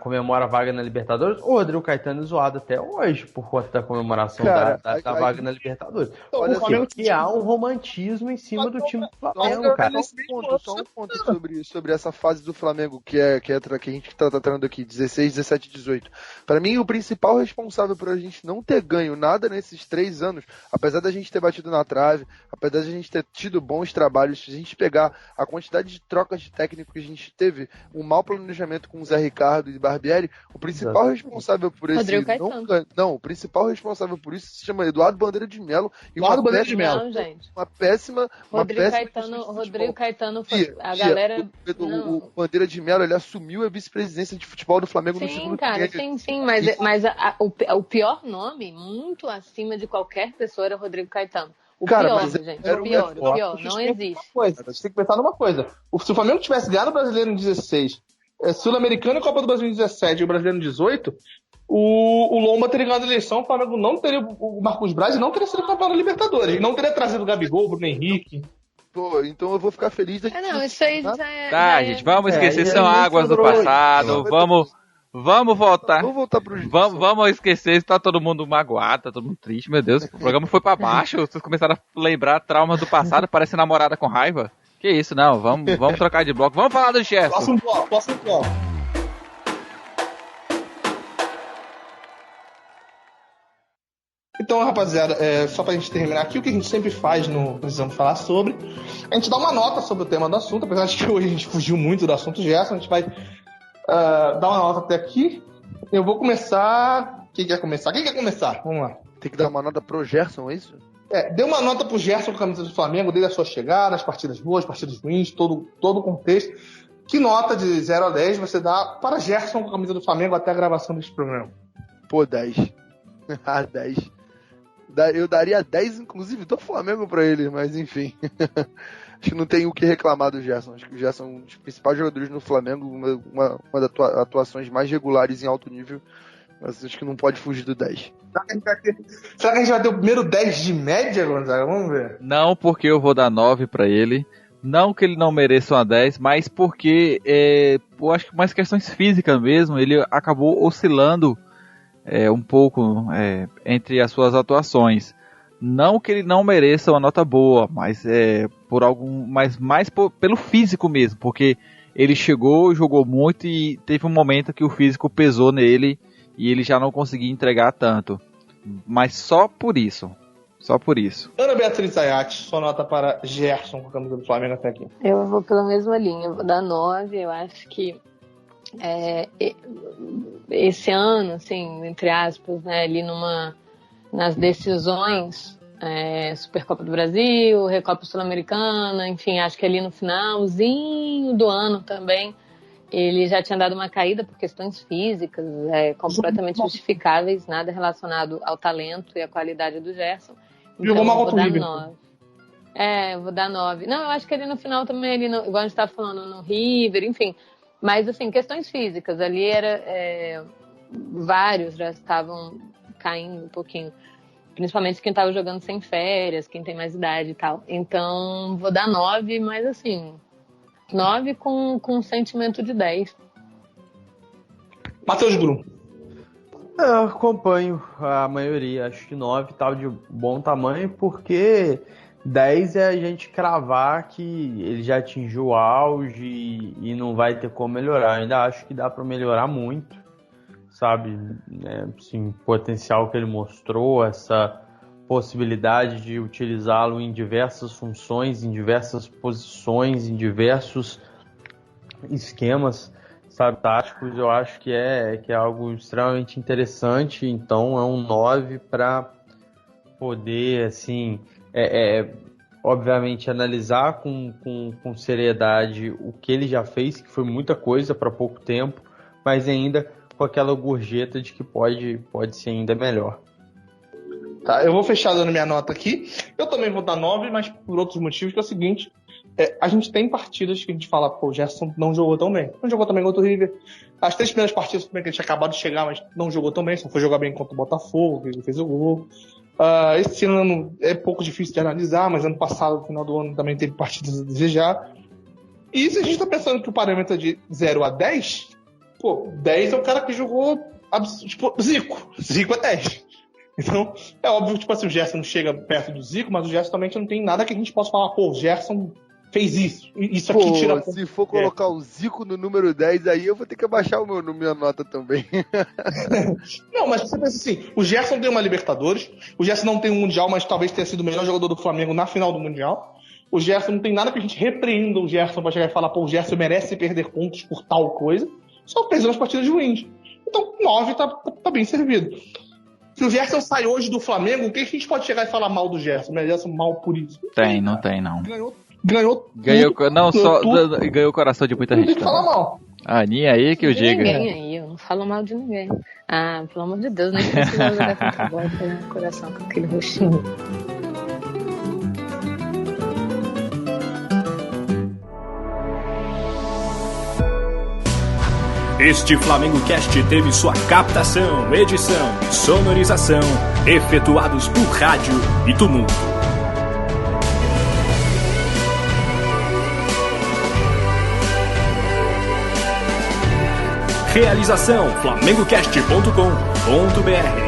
vaga na Libertadores. O Rodrigo Caetano é zoado até hoje por conta da comemoração Cara, da vaga na Libertadores. Olha Porque há um romantismo em cima do time do Flamengo, cara. Só um ponto sobre essa fase do Flamengo que a gente tá tratando aqui, 16, 17, 18. Para mim, o principal responsável por a gente não ter ganho nada nesses 3 anos, apesar da gente ter batido na trave, apesar da gente ter tido bons trabalhos, se a gente pegar a quantidade de trocas de técnico que a gente teve, um mau planejamento com o Zé Ricardo e Barbieri, o principal responsável por esse o principal responsável por isso se chama Eduardo Bandeira de Mello e Eduardo Bandeira de Mello. uma péssima Rodrigo Caetano foi a galera o Bandeira de Mello, ele assumiu a vice-presidência de futebol do Flamengo no segundo tempo. Sim, mas o pior nome, muito acima de qualquer pessoa, era Rodrigo Caetano. O pior, não existe. Você tem que pensar numa coisa. Se o Flamengo tivesse ganhado o Brasileiro em 16, Sul-Americano e Copa do Brasil em 17 e o Brasileiro em 18, o Lomba teria ganhado a eleição, o Flamengo não teria o Marcos Braz e não teria sido campeão da Libertadores. E não teria trazido o Gabigol, o Bruno Henrique. Pô, então eu vou ficar feliz daqui. Isso aí já é... Tá, gente, vamos esquecer, são águas do passado, Vamos voltar. Vamos esquecer, está todo mundo magoado, tá todo mundo triste, meu Deus. O programa foi pra baixo, vocês começaram a lembrar traumas do passado, parece namorada com raiva. Que isso, não, vamos trocar de bloco. Vamos falar do Gerson. Próximo bloco. Então, rapaziada, só pra gente terminar aqui, o que a gente sempre faz no Precisamos Falar Sobre, a gente dá uma nota sobre o tema do assunto, apesar de que hoje a gente fugiu muito do assunto Gerson, a gente vai dar uma nota até aqui. Eu vou começar. Quem quer começar? Vamos lá. Tem que dar uma nota pro Gerson, é isso? Dê uma nota pro Gerson com a camisa do Flamengo, desde a sua chegada, as partidas boas, as partidas ruins, todo o contexto. Que nota de 0 a 10 você dá para Gerson com a camisa do Flamengo até a gravação desse programa? Pô, 10. 10. Eu daria 10, inclusive, do Flamengo pra ele, mas enfim. Acho que não tem o que reclamar do Gerson. Acho que o Gerson é um dos principais jogadores no Flamengo, uma das atuações mais regulares em alto nível, mas acho que não pode fugir do 10. Será que a gente vai ter o primeiro 10 de média, Gonzaga? Vamos ver. Não, porque eu vou dar 9 pra ele. Não que ele não mereça uma 10, mas porque eu acho que mais questões físicas mesmo, ele acabou oscilando um pouco entre as suas atuações. Não que ele não mereça uma nota boa, mas pelo físico mesmo, porque ele chegou, jogou muito e teve um momento que o físico pesou nele e ele já não conseguia entregar tanto. Mas só por isso. Ana Beatriz Ayati, sua nota para Gerson com a camisa do Flamengo até aqui. Eu vou pela mesma linha, eu vou dar 9, eu acho que esse ano, assim, entre aspas, né, ali nas decisões, Supercopa do Brasil, Recopa Sul-Americana, enfim, acho que ali no finalzinho do ano também, ele já tinha dado uma caída por questões físicas, completamente justificáveis, nada relacionado ao talento e à qualidade do Gerson. Então eu vou dar 9. Eu vou dar 9. Não, eu acho que ali no final também, igual a gente estava falando, no River, enfim. Mas, assim, questões físicas. Ali vários já estavam caindo um pouquinho. Principalmente quem estava jogando sem férias, quem tem mais idade e tal. Então, vou dar 9, mas, assim, 9 com sentimento de 10. Matheus Brum. Eu acompanho a maioria. Acho que 9 tá de bom tamanho, porque 10 é a gente cravar que ele já atingiu o auge e não vai ter como melhorar. Eu ainda acho que dá para melhorar muito, sabe? Assim, o potencial que ele mostrou, essa possibilidade de utilizá-lo em diversas funções, em diversas posições, em diversos esquemas, sabe, táticos, eu acho que é algo extremamente interessante. Então é um 9 para poder, assim, obviamente, analisar com seriedade o que ele já fez, que foi muita coisa para pouco tempo, mas ainda com aquela gorjeta de que pode ser ainda melhor. Tá, eu vou fechar dando minha nota aqui. Eu também vou dar 9, mas por outros motivos, que é o seguinte: a gente tem partidas que a gente fala, pô, o Gerson não jogou tão bem. Não jogou também contra o River. As 3 primeiras partidas também que ele tinha acabado de chegar, mas não jogou tão bem, só foi jogar bem contra o Botafogo, que ele fez o gol. Esse ano é pouco difícil de analisar, mas ano passado, no final do ano, também teve partidas a desejar. E se a gente tá pensando que o parâmetro é de 0 a 10, pô, 10 é o cara que jogou, tipo, Zico. Zico é 10. Então, é óbvio que tipo assim, o Gerson não chega perto do Zico, mas o Gerson também não tem nada que a gente possa falar, pô, o Gerson fez isso. Isso aqui tira... Se for colocar o Zico no número 10, aí eu vou ter que abaixar minha nota também. Não, mas você pensa assim, o Gerson tem uma Libertadores, o Gerson não tem um Mundial, mas talvez tenha sido o melhor jogador do Flamengo na final do Mundial. O Gerson não tem nada que a gente repreenda o Gerson pra chegar e falar, pô, o Gerson merece perder pontos por tal coisa. Só fez umas partidas ruins. Então, 9 tá bem servido. Se o Gerson sai hoje do Flamengo, o que a gente pode chegar e falar mal do Gerson? O Gerson mal por isso? Não tem, não. Ganhou ganhou o coração de muita gente. Tem que falar mal. Nem aí que eu diga. Ninguém aí, eu não falo mal de ninguém. Pelo amor de Deus, nem precisa jogar tanta bola no coração com aquele rostinho. Este Flamengo Cast teve sua captação, edição e sonorização efetuados por Rádio e Tumulto. Realização: flamengocast.com.br